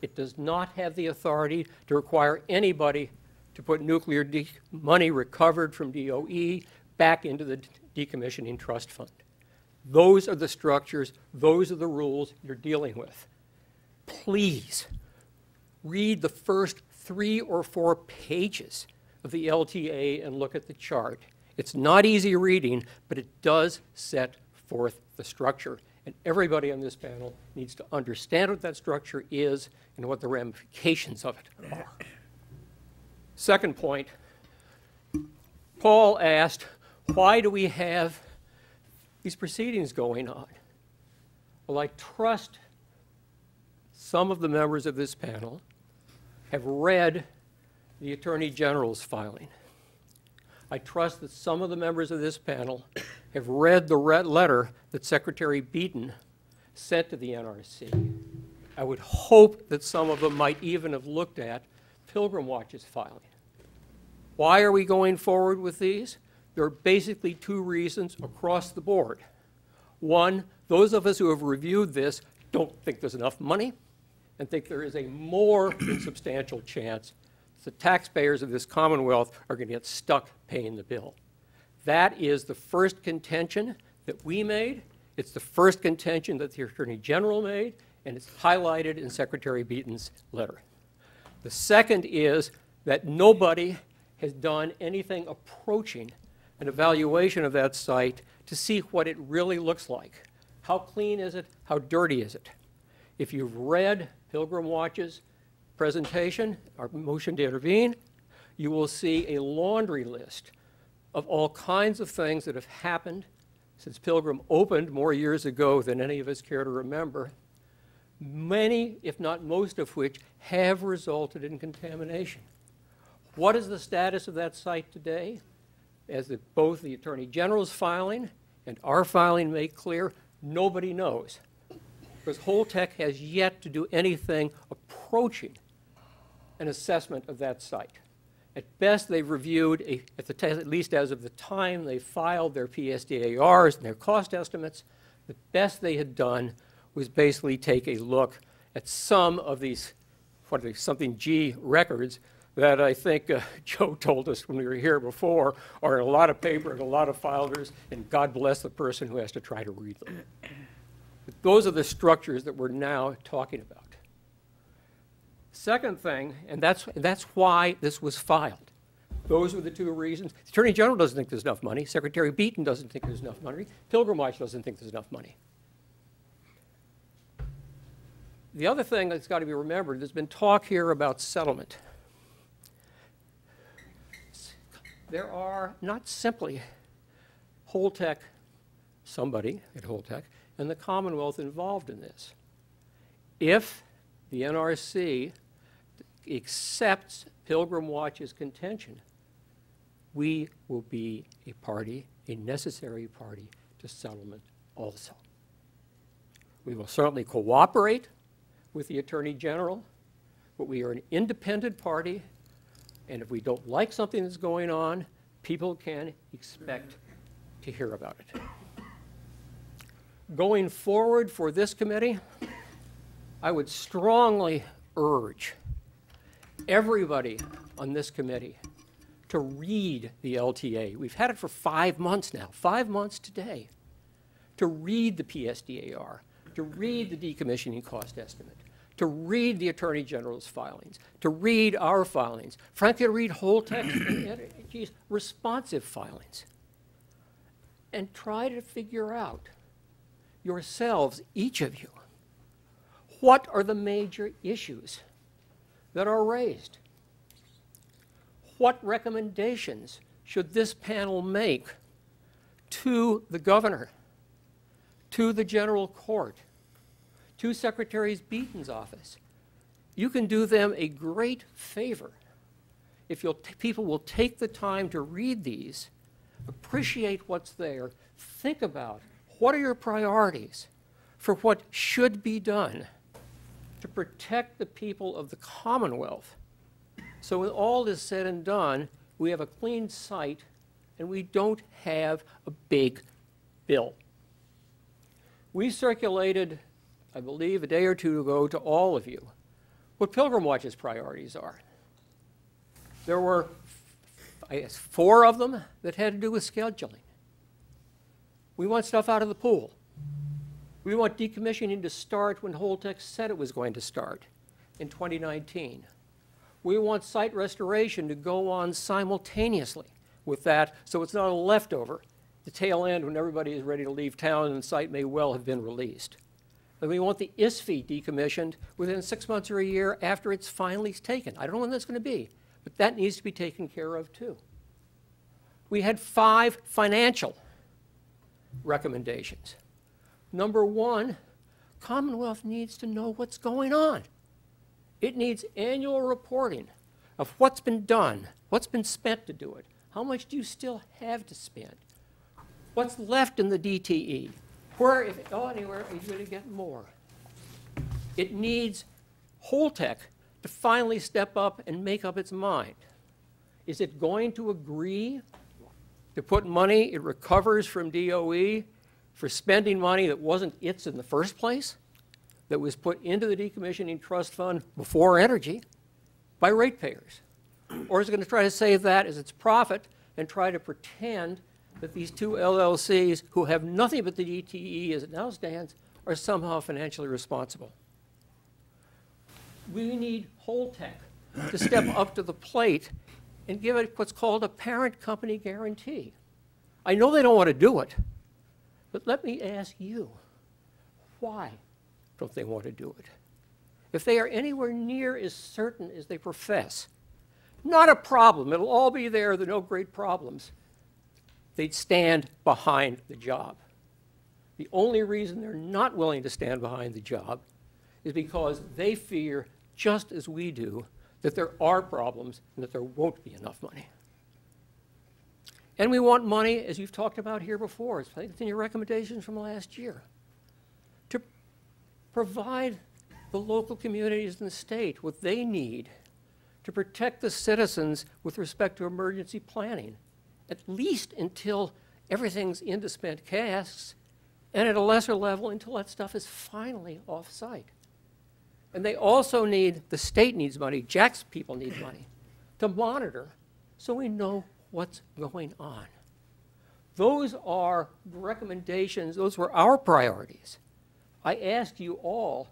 It does not have the authority to require anybody to put nuclear money recovered from DOE back into the decommissioning trust fund. Those are the structures, those are the rules you're dealing with. Please read the first 3 or 4 pages of the LTA and look at the chart. It's not easy reading, but it does set forth the structure. And everybody on this panel needs to understand what that structure is and what the ramifications of it are. Second point, Paul asked, why do we have these proceedings going on? Well, I trust some of the members of this panel have read the Attorney General's filing. I trust that some of the members of this panel have read the letter that Secretary Beaton sent to the NRC. I would hope that some of them might even have looked at Pilgrim Watch's filing. Why are we going forward with these? There are basically 2 reasons across the board. One, those of us who have reviewed this don't think there's enough money and think there is a more than substantial chance the taxpayers of this Commonwealth are going to get stuck paying the bill. That is the first contention that we made. It's the first contention that the Attorney General made, and it's highlighted in Secretary Beaton's letter. The second is that nobody has done anything approaching an evaluation of that site to see what it really looks like. How clean is it? How dirty is it? If you've read Pilgrim Watch's presentation, our motion to intervene, you will see a laundry list of all kinds of things that have happened since Pilgrim opened more years ago than any of us care to remember, many, if not most of which, have resulted in contamination. What is the status of that site today? As both the Attorney General's filing and our filing make clear, nobody knows. Because Holtec has yet to do anything approaching an assessment of that site. At best, they've reviewed, at least as of the time they filed their PSDARs and their cost estimates, the best they had done was basically take a look at some of these, what are they, something G records that I think Joe told us when we were here before are in a lot of paper and a lot of folders, and God bless the person who has to try to read them. But those are the structures that we're now talking about. Second thing, and that's why this was filed. Those were the two reasons. The Attorney General doesn't think there's enough money. Secretary Beaton doesn't think there's enough money. Pilgrim Watch doesn't think there's enough money. The other thing that's got to be remembered, there's been talk here about settlement. There are not simply Holtec, somebody at Holtec, and the Commonwealth involved in this. If the NRC accepts Pilgrim Watch's contention, we will be a party, a necessary party to settlement also. We will certainly cooperate with the Attorney General, but we are an independent party, and if we don't like something that's going on, people can expect to hear about it. Going forward for this committee, I would strongly urge everybody on this committee to read the LTA. We've had it for 5 months now, 5 months today, to read the PSDAR, to read the decommissioning cost estimate, to read the Attorney General's filings, to read our filings, frankly, to read Holtec's and responsive filings, and try to figure out yourselves, each of you, what are the major issues that are raised? What recommendations should this panel make to the governor, to the general court, to Secretary Beaton's office? You can do them a great favor if people will take the time to read these, appreciate what's there, think about what are your priorities for what should be done to protect the people of the Commonwealth. So when all is said and done, we have a clean site and we don't have a big bill. We circulated, I believe, a day or two ago to all of you what Pilgrim Watch's priorities are. There were, I guess, 4 of them that had to do with scheduling. We want stuff out of the pool. We want decommissioning to start when Holtec said it was going to start in 2019. We want site restoration to go on simultaneously with that, so it's not a leftover, the tail end when everybody is ready to leave town and the site may well have been released. And we want the ISFI decommissioned within 6 months or a year after it's finally taken. I don't know when that's going to be, but that needs to be taken care of too. We had 5 financial recommendations. Number 1, Commonwealth needs to know what's going on. It needs annual reporting of what's been done, what's been spent to do it, how much do you still have to spend, what's left in the DTE, where, if anywhere, are you going to get more? It needs Holtec to finally step up and make up its mind. Is it going to agree to put money it recovers from DOE for spending money that wasn't its in the first place, that was put into the decommissioning trust fund before energy by ratepayers? Or is it going to try to save that as its profit and try to pretend that these 2 LLCs who have nothing but the DTE as it now stands are somehow financially responsible? We need Holtec to step up to the plate and give it what's called a parent company guarantee. I know they don't want to do it, but let me ask you, why don't they want to do it? If they are anywhere near as certain as they profess, not a problem, it'll all be there, there are no great problems, they'd stand behind the job. The only reason they're not willing to stand behind the job is because they fear, just as we do, that there are problems and that there won't be enough money. And we want money, as you've talked about here before, I think it's in your recommendations from last year, to provide the local communities in the state what they need to protect the citizens with respect to emergency planning, at least until everything's into spent casks, and at a lesser level until that stuff is finally off-site. And they also need, the state needs money, Jack's people need money, to monitor so we know what's going on. Those are recommendations, those were our priorities. I asked you all,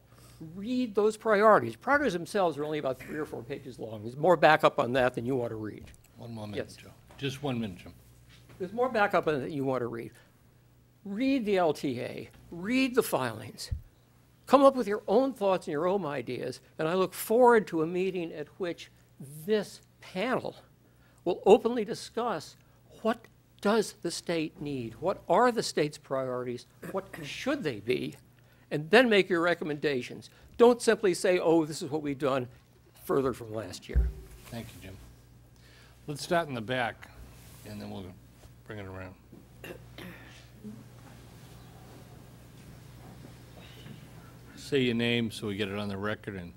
read those priorities. Priorities themselves are only about 3 or 4 pages long. There's more backup on that than you want to read. One more minute, Yes. Joe. Just 1 minute, Jim. There's more backup on it than you want to read. Read the LTA, read the filings, come up with your own thoughts and your own ideas, and I look forward to a meeting at which this panel will openly discuss what does the state need, what are the state's priorities, what should they be, and then make your recommendations. Don't simply say, oh, this is what we've done further from last year. Thank you, Jim. Let's start in the back, and then we'll bring it around. Say your name so we get it on the record. And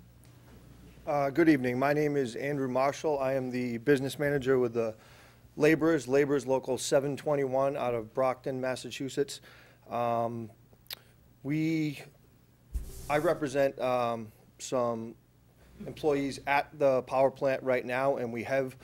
Good evening. My name is Andrew Marshall. I am the business manager with the Laborers Local 721 out of Brockton, Massachusetts. I represent some employees at the power plant right now, and we have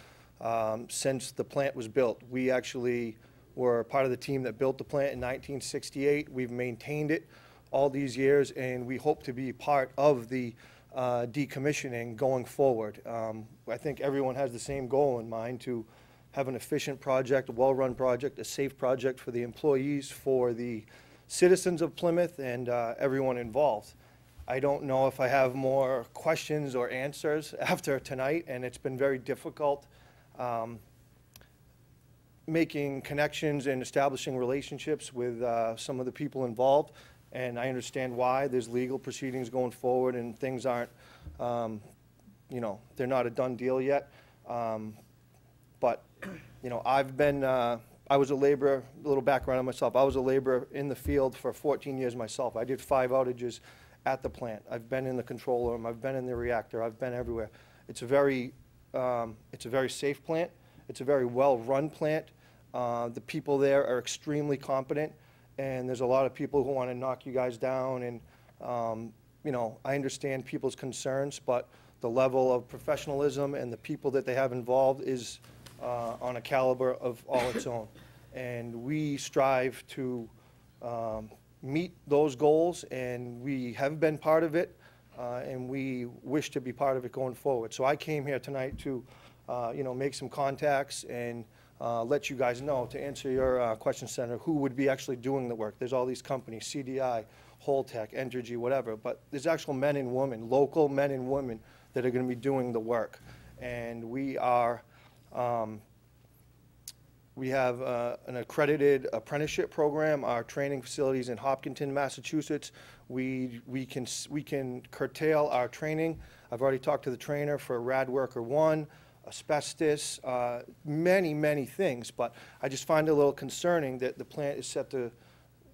since the plant was built. We actually were part of the team that built the plant in 1968. We've maintained it all these years, and we hope to be part of the decommissioning going forward. I think everyone has the same goal in mind, to have an efficient project, a well-run project, a safe project for the employees, for the citizens of Plymouth, and everyone involved. I don't know if I have more questions or answers after tonight, and it's been very difficult making connections and establishing relationships with some of the people involved. And I understand why. There's legal proceedings going forward, and things aren't, you know, they're not a done deal yet. But, you know, I've been, I was a laborer, a little background on myself. I was a laborer in the field for 14 years myself. I did 5 outages at the plant. I've been in the control room. I've been in the reactor. I've been everywhere. It's a very safe plant. It's a very well-run plant. The people there are extremely competent. And there's a lot of people who want to knock you guys down, and you know, I understand people's concerns, but the level of professionalism and the people that they have involved is on a caliber of all its own. And we strive to meet those goals, and we have been part of it, and we wish to be part of it going forward. So I came here tonight to you know, make some contacts and let you guys know, to answer your question, Senator, who would be actually doing the work. There's all these companies, CDI, Holtec, Entergy, whatever, but there's actual men and women, local men and women, that are going to be doing the work. And we are, we have an accredited apprenticeship program. Our training facilities in Hopkinton, Massachusetts. We can curtail our training. I've already talked to the trainer for Rad Worker 1. Asbestos, many things, but I just find it a little concerning that the plant is set to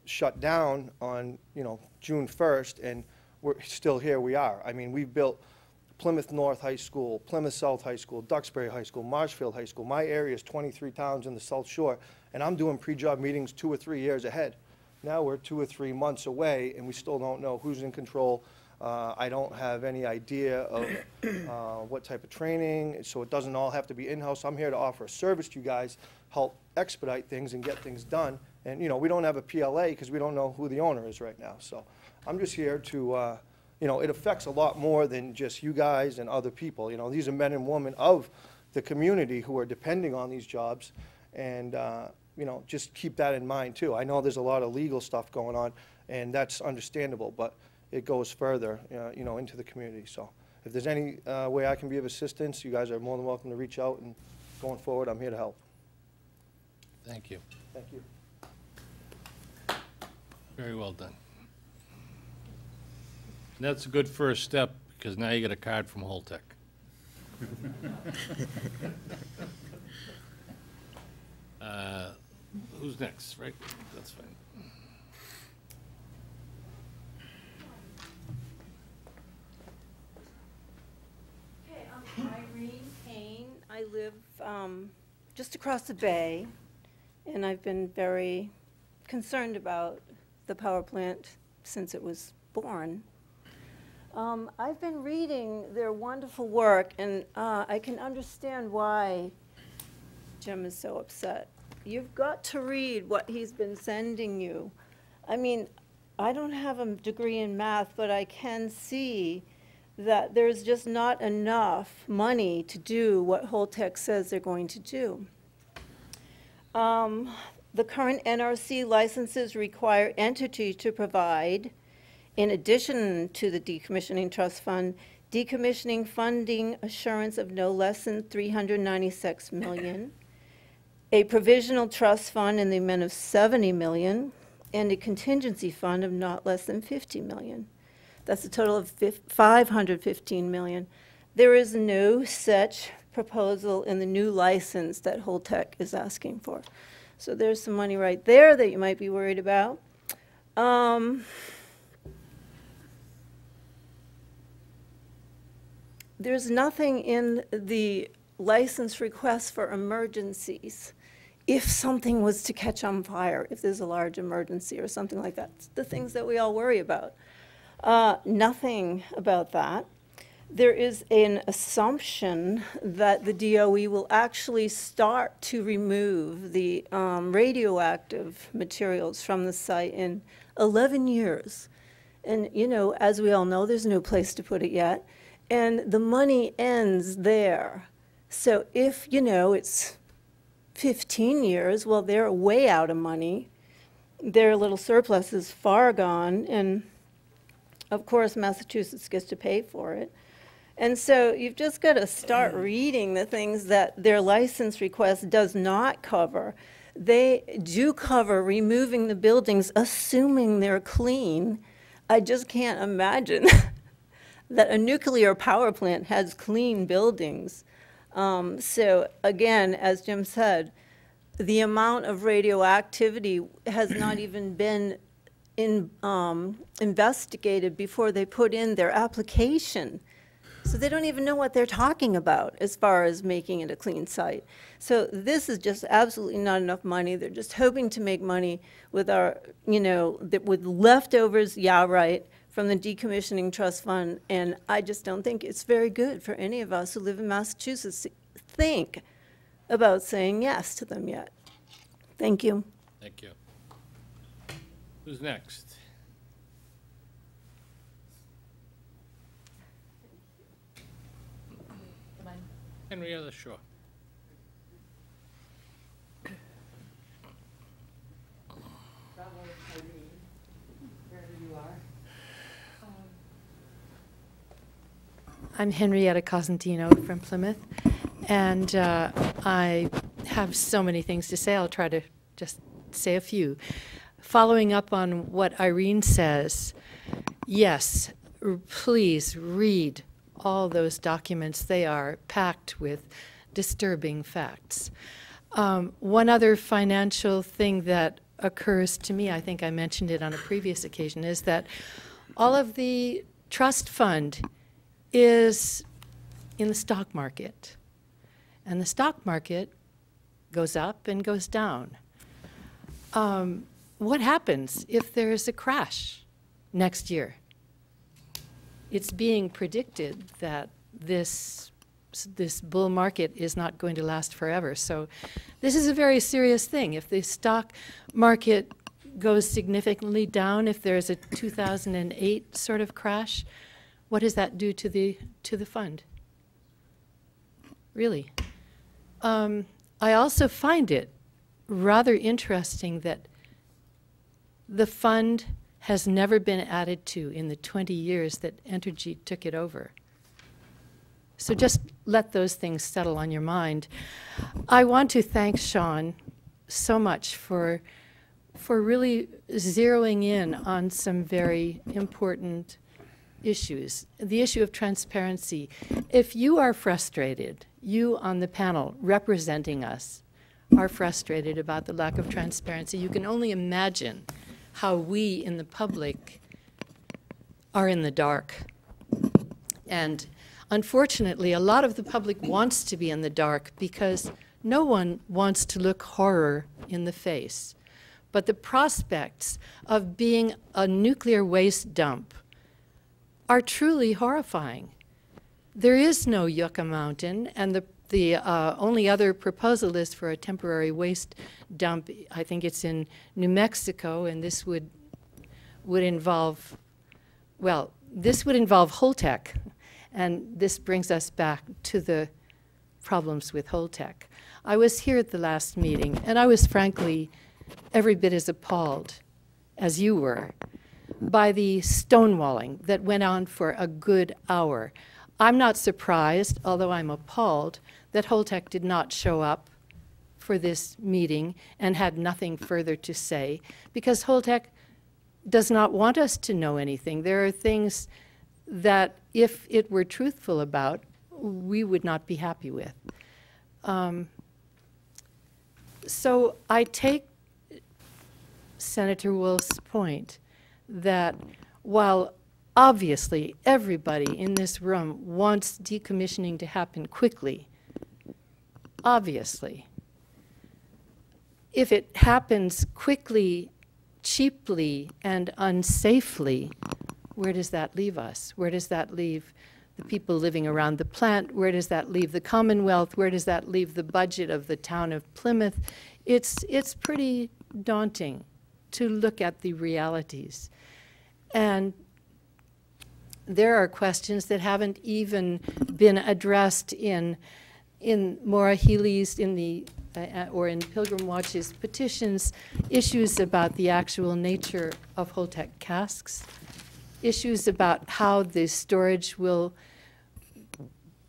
shut down on, you know, June 1st, and we're still here we are. I mean, we've built Plymouth North High School, Plymouth South High School, Duxbury High School, Marshfield High School. My area is 23 towns in the South Shore, and I'm doing pre-job meetings 2 or 3 years ahead. Now we're 2 or 3 months away, and we still don't know who's in control. I don't have any idea of what type of training, so it doesn't all have to be in-house. I'm here to offer a service to you guys, help expedite things and get things done. And, you know, we don't have a PLA because we don't know who the owner is right now. So I'm just here to, you know, it affects a lot more than just you guys and other people. You know, these are men and women of the community who are depending on these jobs. And, just keep that in mind too. I know there's a lot of legal stuff going on, and that's understandable, but it goes further, into the community. So if there's any way I can be of assistance, you guys are more than welcome to reach out, and going forward, I'm here to help. Thank you. Thank you. Very well done. That's a good first step, because now you get a card from Holtec. Who's next, right? That's fine. Okay, I'm Irene Payne. I live just across the bay, and I've been very concerned about the power plant since it was born. I've been reading their wonderful work, and I can understand why Jim is so upset. You've got to read what he's been sending you. I mean, I don't have a degree in math, but I can see that there's just not enough money to do what Holtec says they're going to do. The current NRC licenses require entities to provide, in addition to the Decommissioning Trust Fund, decommissioning funding assurance of no less than $396 million, a provisional trust fund in the amount of $70 million, and a contingency fund of not less than $50 million. That's a total of $515 million. There is no such proposal in the new license that Holtec is asking for. So there's some money right there that you might be worried about. There's nothing in the license request for emergencies. If something was to catch on fire, if there's a large emergency or something like that, it's the things that we all worry about. Nothing about that. There is an assumption that the DOE will actually start to remove the radioactive materials from the site in 11 years. And, as we all know, there's no place to put it yet. And the money ends there. So if, it's 15 years, well, they're way out of money. Their little surplus is far gone. And, of course, Massachusetts gets to pay for it. And so you've just got to start reading the things that their license request does not cover. They do cover removing the buildings, assuming they're clean. I just can't imagine that a nuclear power plant has clean buildings. So again, as Jim said, the amount of radioactivity has not even been investigated before they put in their application. So they don't even know what they're talking about as far as making it a clean site. So this is just absolutely not enough money. They're just hoping to make money with our, with leftovers, yeah, right, from the Decommissioning Trust Fund. And I just don't think it's very good for any of us who live in Massachusetts to think about saying yes to them yet. Thank you. Thank you. Who's next? Henrietta Shaw. I'm Henrietta Cosentino from Plymouth, and I have so many things to say. I'll try to just say a few. Following up on what Irene says, yes, please read all those documents. They are packed with disturbing facts. One other financial thing that occurs to me, I think I mentioned it on a previous occasion, is that all of the trust fund is in the stock market. And the stock market goes up and goes down. What happens if there's a crash next year? It's being predicted that this bull market is not going to last forever. So this is a very serious thing. If the stock market goes significantly down, if there's a 2008 sort of crash, what does that do to the fund? Really. I also find it rather interesting that the fund has never been added to in the 20 years that Entergy took it over. So just let those things settle on your mind. I want to thank Sean so much for really zeroing in on some very important issues. The issue of transparency. If you are frustrated, you on the panel representing us are frustrated about the lack of transparency, you can only imagine how we in the public are in the dark. And unfortunately, a lot of the public wants to be in the dark because no one wants to look horror in the face. But the prospects of being a nuclear waste dump are truly horrifying. There is no Yucca Mountain, and the only other proposal is for a temporary waste dump. I think it's in New Mexico, and this would involve, well, this would involve Holtec, and this brings us back to the problems with Holtec. I was here at the last meeting, and I was frankly every bit as appalled as you were by the stonewalling that went on for a good hour. I'm not surprised, although I'm appalled, that Holtec did not show up for this meeting and had nothing further to say, because Holtec does not want us to know anything. There are things that, if it were truthful about, we would not be happy with. So I take Senator Wolf's point that while obviously everybody in this room wants decommissioning to happen quickly, obviously, if it happens quickly, cheaply, and unsafely, where does that leave us? Where does that leave the people living around the plant? Where does that leave the Commonwealth? Where does that leave the budget of the town of Plymouth? It's pretty daunting to look at the realities. And there are questions that haven't even been addressed in Maura Healy's, or in Pilgrim Watch's petitions, issues about the actual nature of Holtec casks, issues about how the storage will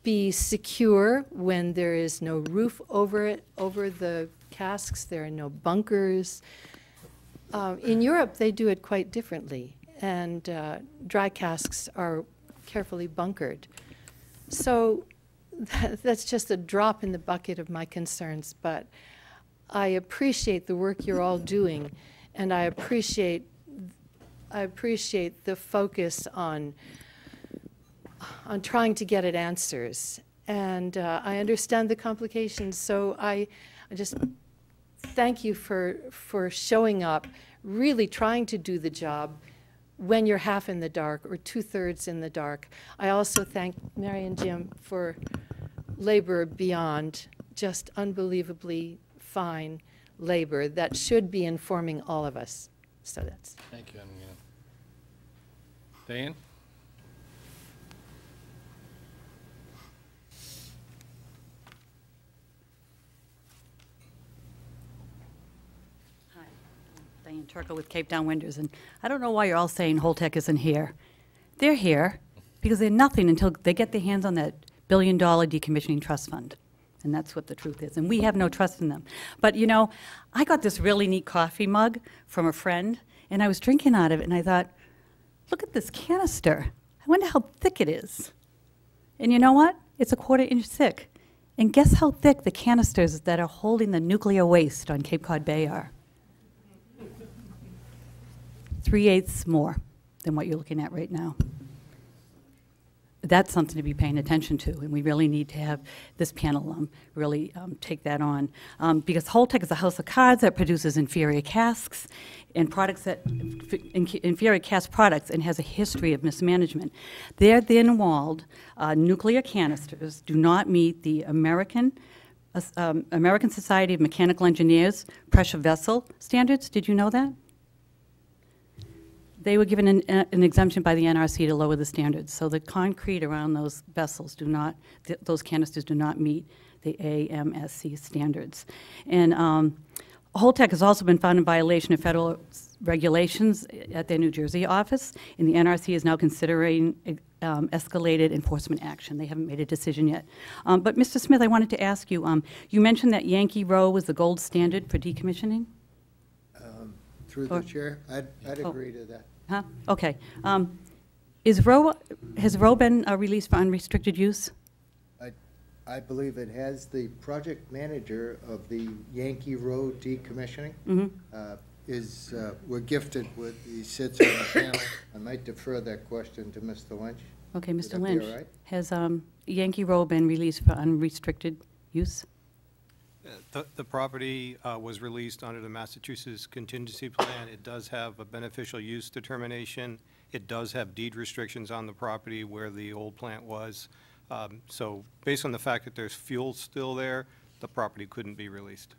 be secure when there is no roof over it, over the casks, there are no bunkers. In Europe, they do it quite differently, and dry casks are carefully bunkered. So that's just a drop in the bucket of my concerns, but I appreciate the work you're all doing, and I appreciate the focus on trying to get at answers. And I understand the complications, so I just thank you for showing up, really trying to do the job when you're half in the dark or 2/3 in the dark. I also thank Mary and Jim for labor beyond just unbelievably fine labor that should be informing all of us. So that's. Thank you, Diane? Diane Turco with Cape Town Windows, and I don't know why you're all saying Holtec isn't here. They're here because they're nothing until they get their hands on that $1 billion decommissioning trust fund, and that's what the truth is, and we have no trust in them. But you know, I got this really neat coffee mug from a friend, and I was drinking out of it, and I thought, look at this canister. I wonder how thick it is. And you know what? It's 1/4 inch thick. And guess how thick the canisters that are holding the nuclear waste on Cape Cod Bay are? 3/8 more than what you're looking at right now. That's something to be paying attention to, and we really need to have this panel really take that on. Because Holtec is a house of cards that produces inferior casks and products that, inferior cask products, and has a history of mismanagement. Their thin-walled nuclear canisters do not meet the American Society of Mechanical Engineers pressure vessel standards. Did you know that? They were given an exemption by the NRC to lower the standards. So the concrete around those vessels do not, those canisters do not meet the AMSC standards. And Holtec has also been found in violation of federal regulations at their New Jersey office, and the NRC is now considering escalated enforcement action. They haven't made a decision yet. But Mr. Smith, I wanted to ask you, you mentioned that Yankee Row was the gold standard for decommissioning? Through the chair, I'd agree to that. Huh? Okay. Has Row been released for unrestricted use? I believe it has. The project manager of the Yankee Road decommissioning we're gifted with, he sits on the panel. I might defer that question to Mr. Lynch. Okay, Would Mr. that be Lynch, all right? has Yankee Row been released for unrestricted use? The property was released under the Massachusetts contingency plan. It does have a beneficial use determination. It does have deed restrictions on the property where the old plant was. So based on the fact that there's fuel still there, the property couldn't be released.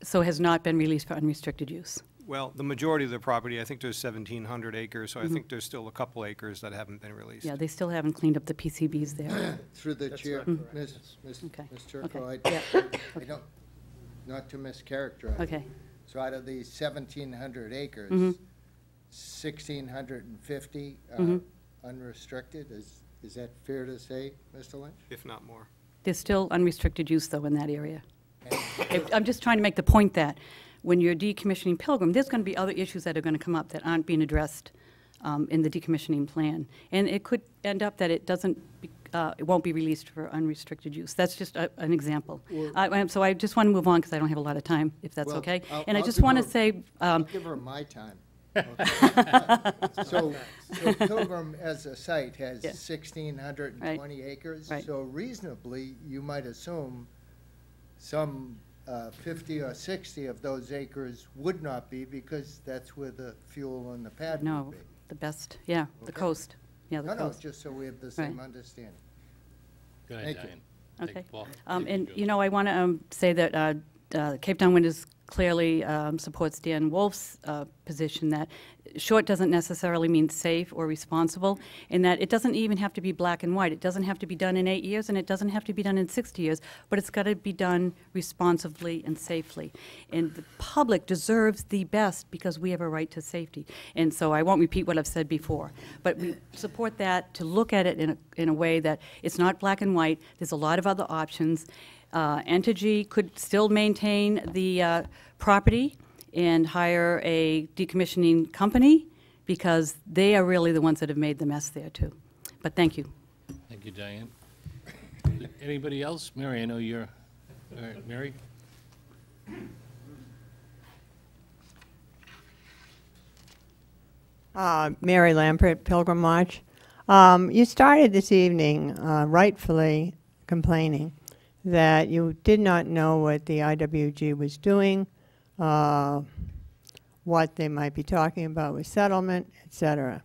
So has not been released for unrestricted use? Well, the majority of the property, I think there's 1,700 acres, so I think there's still a couple acres that haven't been released. Yeah, they still haven't cleaned up the PCBs there. Through the chair, Ms. Okay. Turco, Okay. I don't, not to mischaracterize. Okay. So out of these 1,700 acres, 1,650 unrestricted, is that fair to say, Mr. Lynch? If not more. There's still unrestricted use, though, in that area. I'm just trying to make the point that when you're decommissioning Pilgrim, there's going to be other issues that are going to come up that aren't being addressed in the decommissioning plan. And it could end up that it doesn't, it won't be released for unrestricted use. That's just an example. So I just want to move on because I don't have a lot of time, if that's Well, okay. I'll I just give want to her- say. I'll give her my time. So Pilgrim as a site has 1,620 acres. Right. So reasonably, you might assume some 50 or 60 of those acres would not be, because that's where the fuel and the pad No, would be. the best, yeah, the Okay. coast. Yeah, the No, coast. just so we have the same Right. understanding. Go Thank ahead, you. Diane. Okay. Paul. And, you know, I want to say that Cape Town Winters clearly supports Dan Wolf's position that short doesn't necessarily mean safe or responsible, and that it doesn't even have to be black and white. It doesn't have to be done in 8 years, and it doesn't have to be done in 60 years, but it's got to be done responsibly and safely. And the public deserves the best because we have a right to safety. And so I won't repeat what I've said before, but we support that, to look at it in a way that it's not black and white. There's a lot of other options. Entergy could still maintain the property and hire a decommissioning company, because they are really the ones that have made the mess there, too. But thank you. Thank you, Diane. Anybody else? Mary, I know you're, all right, Mary? Mary Lampert, Pilgrim Watch. You started this evening rightfully complaining that you did not know what the IWG was doing, what they might be talking about with settlement, etc.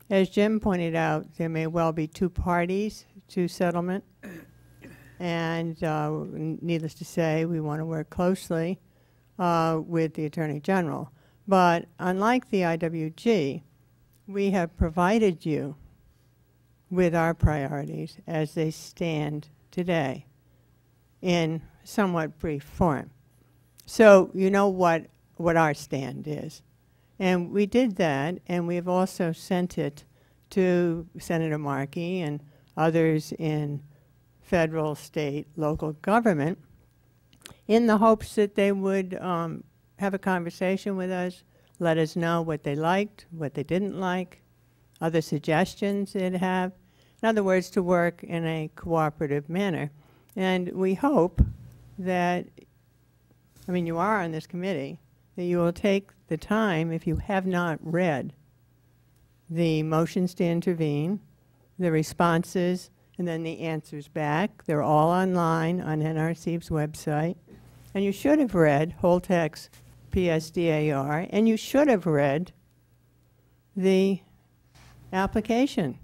As Jim pointed out, there may well be two parties to settlement, and needless to say, we want to work closely with the Attorney General. But unlike the IWG, we have provided you with our priorities as they stand today in somewhat brief form. So you know what our stand is. And we did that, and we've also sent it to Senator Markey and others in federal, state, local government in the hopes that they would have a conversation with us, let us know what they liked, what they didn't like, other suggestions they'd have. In other words, to work in a cooperative manner. And we hope that, I mean, you are on this committee, that you will take the time, if you have not read the motions to intervene, the responses, and then the answers back. They're all online on NRC's website. And you should have read Holtec's PSDAR, and you should have read the application,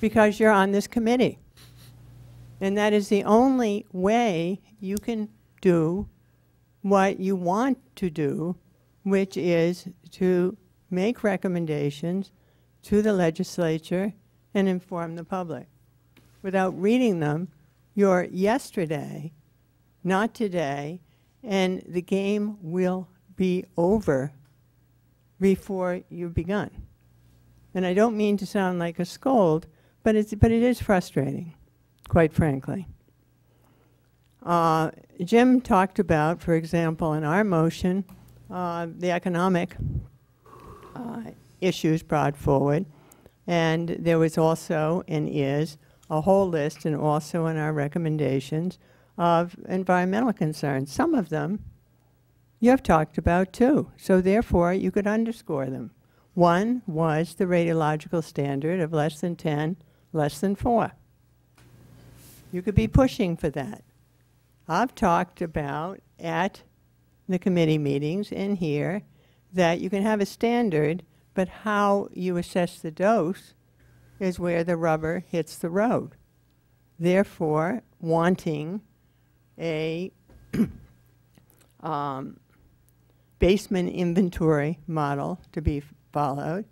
because you're on this committee. And that is the only way you can do what you want to do, which is to make recommendations to the legislature and inform the public. Without reading them, you're yesterday, not today, and the game will be over before you've begun. And I don't mean to sound like a scold, but it is frustrating, quite frankly. Jim talked about, for example, in our motion, the economic issues brought forward, and there was also and is a whole list, and also in our recommendations, of environmental concerns. Some of them you have talked about too, so therefore you could underscore them. One was the radiological standard of less than 10, less than 4. You could be pushing for that. I've talked about at the committee meetings in here that you can have a standard, but how you assess the dose is where the rubber hits the road. Therefore, wanting a basement inventory model to be followed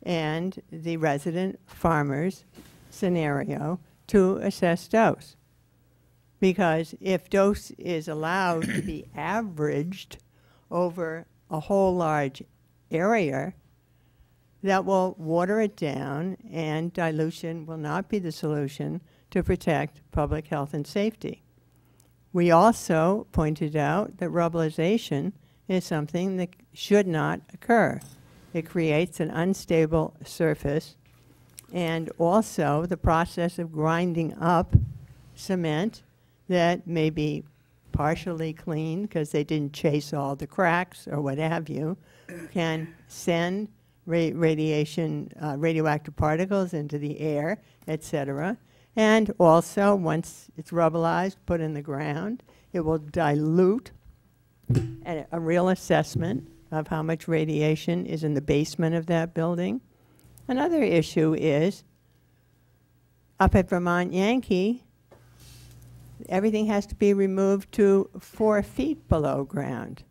and the resident farmers scenario to assess dose. Because if dose is allowed to be averaged over a whole large area, that will water it down, and dilution will not be the solution to protect public health and safety. We also pointed out that rubblization is something that should not occur. It creates an unstable surface, and also the process of grinding up cement that may be partially clean because they didn't chase all the cracks or what have you, can send radioactive particles into the air, etc. And also, once it's rubbleized, put in the ground, it will dilute a real assessment of how much radiation is in the basement of that building. Another issue is, up at Vermont Yankee, everything has to be removed to 4 feet below ground.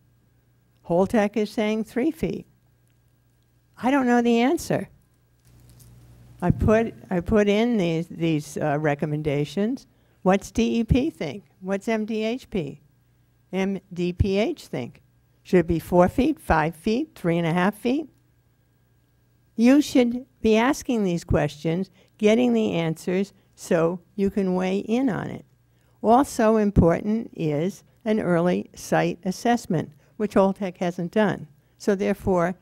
Holtec is saying 3 feet. I don't know the answer. I put in these recommendations. What's DEP think? What's MDHP? MDPH think? Should it be 4 feet, 5 feet, 3.5 feet? You should be asking these questions, getting the answers so you can weigh in on it. Also important is an early site assessment, which Holtec hasn't done. So therefore,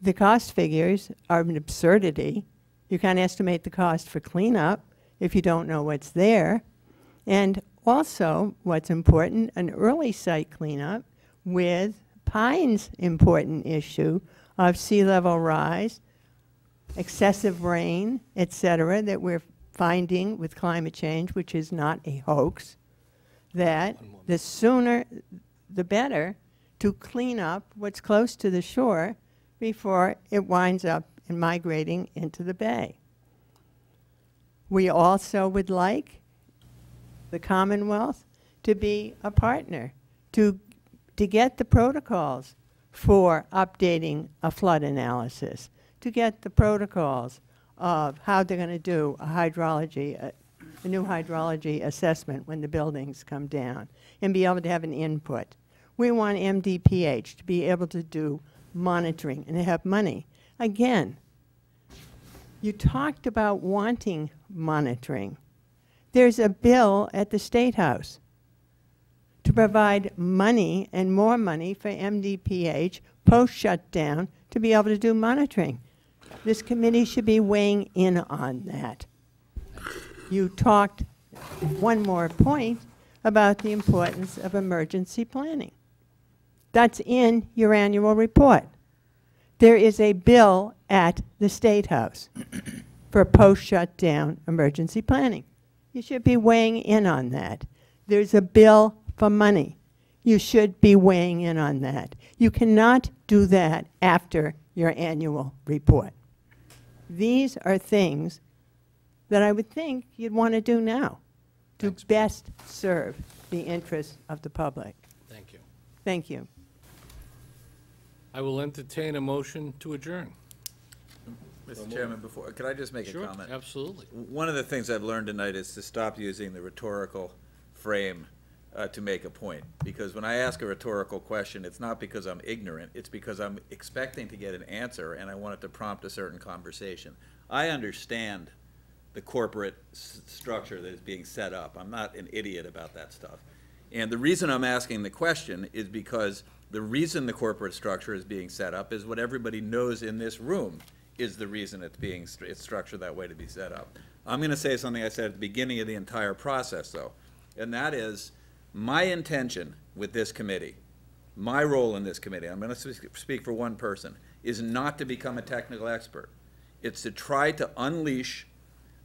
the cost figures are an absurdity. You can't estimate the cost for cleanup if you don't know what's there. And also, what's important, an early site cleanup with Pine's important issue of sea level rise, excessive rain, etc., that we're finding with climate change, which is not a hoax, that the sooner the better to clean up what's close to the shore before it winds up in migrating into the bay. We also would like the Commonwealth to be a partner, to get the protocols for updating a flood analysis, to get the protocols of how they're going to do a new hydrology assessment when the buildings come down, and be able to have an input. We want MDPH to be able to do monitoring and have money. Again, you talked about wanting monitoring. There's a bill at the State House to provide money and more money for MDPH post-shutdown to be able to do monitoring. This committee should be weighing in on that. You talked, one more point, about the importance of emergency planning. That's in your annual report. There is a bill at the State House for post-shutdown emergency planning. You should be weighing in on that. There's a bill for money. You should be weighing in on that. You cannot do that after your annual report. These are things that I would think you'd want to do now to best serve the interests of the public. Thank you. Thank you. I will entertain a motion to adjourn. Mr. Chairman, could I just make Sure, a comment? absolutely. One of the things I've learned tonight is to stop using the rhetorical frame to make a point. Because when I ask a rhetorical question, it's not because I'm ignorant, it's because I'm expecting to get an answer and I want it to prompt a certain conversation. I understand the corporate structure that is being set up. I'm not an idiot about that stuff. And the reason I'm asking the question is because the reason the corporate structure is being set up is what everybody knows in this room is the reason it's structured that way to be set up. I'm going to say something I said at the beginning of the entire process, though, and that is my intention with this committee, my role in this committee, I'm going to speak for one person, is not to become a technical expert. It's to try to unleash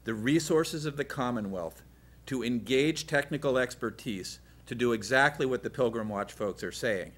the resources of the Commonwealth to engage technical expertise to do exactly what the Pilgrim Watch folks are saying.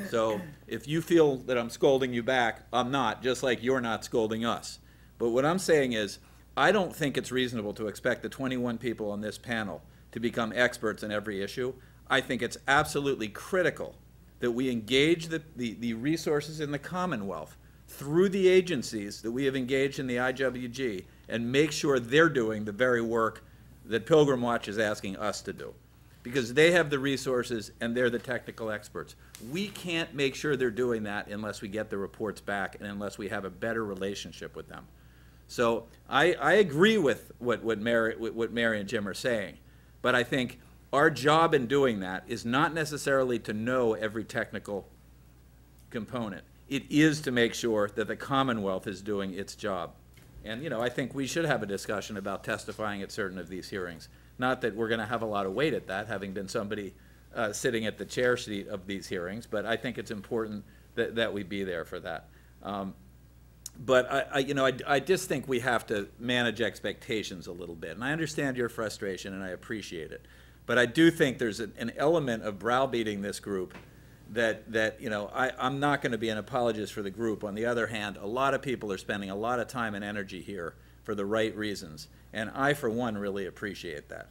So if you feel that I'm scolding you back, I'm not, just like you're not scolding us. But what I'm saying is, I don't think it's reasonable to expect the 21 people on this panel to become experts in every issue. I think it's absolutely critical that we engage the resources in the Commonwealth through the agencies that we have engaged in the IWG and make sure they're doing the very work that Pilgrim Watch is asking us to do. Because they have the resources and they're the technical experts. We can't make sure they're doing that unless we get the reports back and unless we have a better relationship with them. So I agree with what Mary and Jim are saying, but I think our job in doing that is not necessarily to know every technical component. It is to make sure that the Commonwealth is doing its job. And, you know, I think we should have a discussion about testifying at certain of these hearings. Not that we're going to have a lot of weight at that, having been somebody sitting at the chair seat of these hearings, but I think it's important that we be there for that. But I just think we have to manage expectations a little bit. And I understand your frustration, and I appreciate it. But I do think there's an element of browbeating this group that you know, I'm not going to be an apologist for the group. On the other hand, a lot of people are spending a lot of time and energy here for the right reasons. And I, for one, really appreciate that.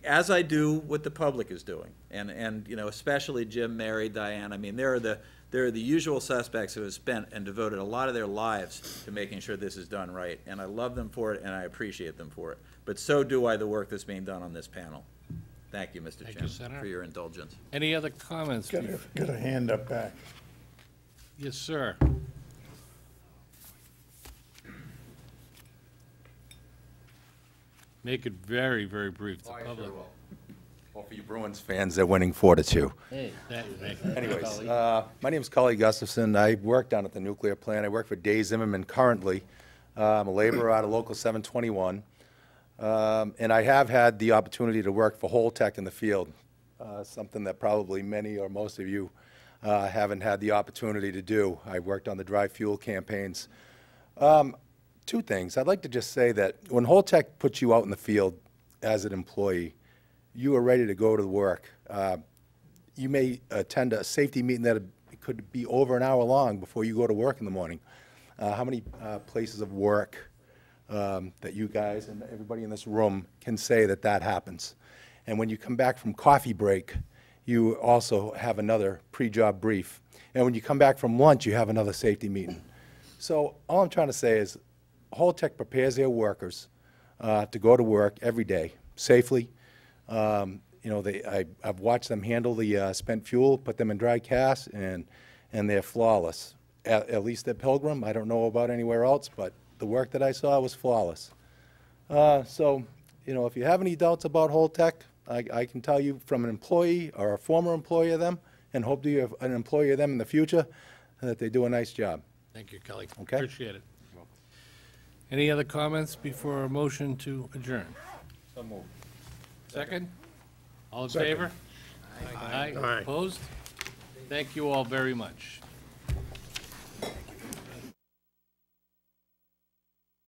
As I do what the public is doing. And you know, especially Jim, Mary, Diane. I mean, they're the usual suspects who have spent and devoted a lot of their lives to making sure this is done right. And I love them for it, and I appreciate them for it. But so do I the work that's being done on this panel. Thank you, Mr. Chairman, for your indulgence. Any other comments? Got a hand up back. Yes, sir. Make it very, very brief to the public. Well, for you Bruins fans, they're winning 4-2. Hey, Anyways, my name's Cully Gustafson. I work down at the nuclear plant. I work for Dave Zimmerman currently. I'm a laborer out of Local 721. And I have had the opportunity to work for Holtec in the field, something that probably many or most of you haven't had the opportunity to do. I worked on the dry fuel campaigns. Two things. I'd like to just say that when Holtec puts you out in the field as an employee, you are ready to go to work. You may attend a safety meeting that could be over an hour long before you go to work in the morning. How many places of work that you guys and everybody in this room can say that that happens? And when you come back from coffee break, you also have another pre-job brief. And when you come back from lunch, you have another safety meeting. So all I'm trying to say is Holtec prepares their workers to go to work every day safely. You know, I've watched them handle the spent fuel, put them in dry cask, and they're flawless. At least at Pilgrim. I don't know about anywhere else, but the work that I saw was flawless. So, you know, if you have any doubts about Holtec, I can tell you from an employee or a former employee of them, and hope to have an employee of them in the future, that they do a nice job. Thank you, Kelly. Okay. Appreciate it. Any other comments before a motion to adjourn? So moved. Second? All in Second. favor? Aye. Opposed? Thank you all very much.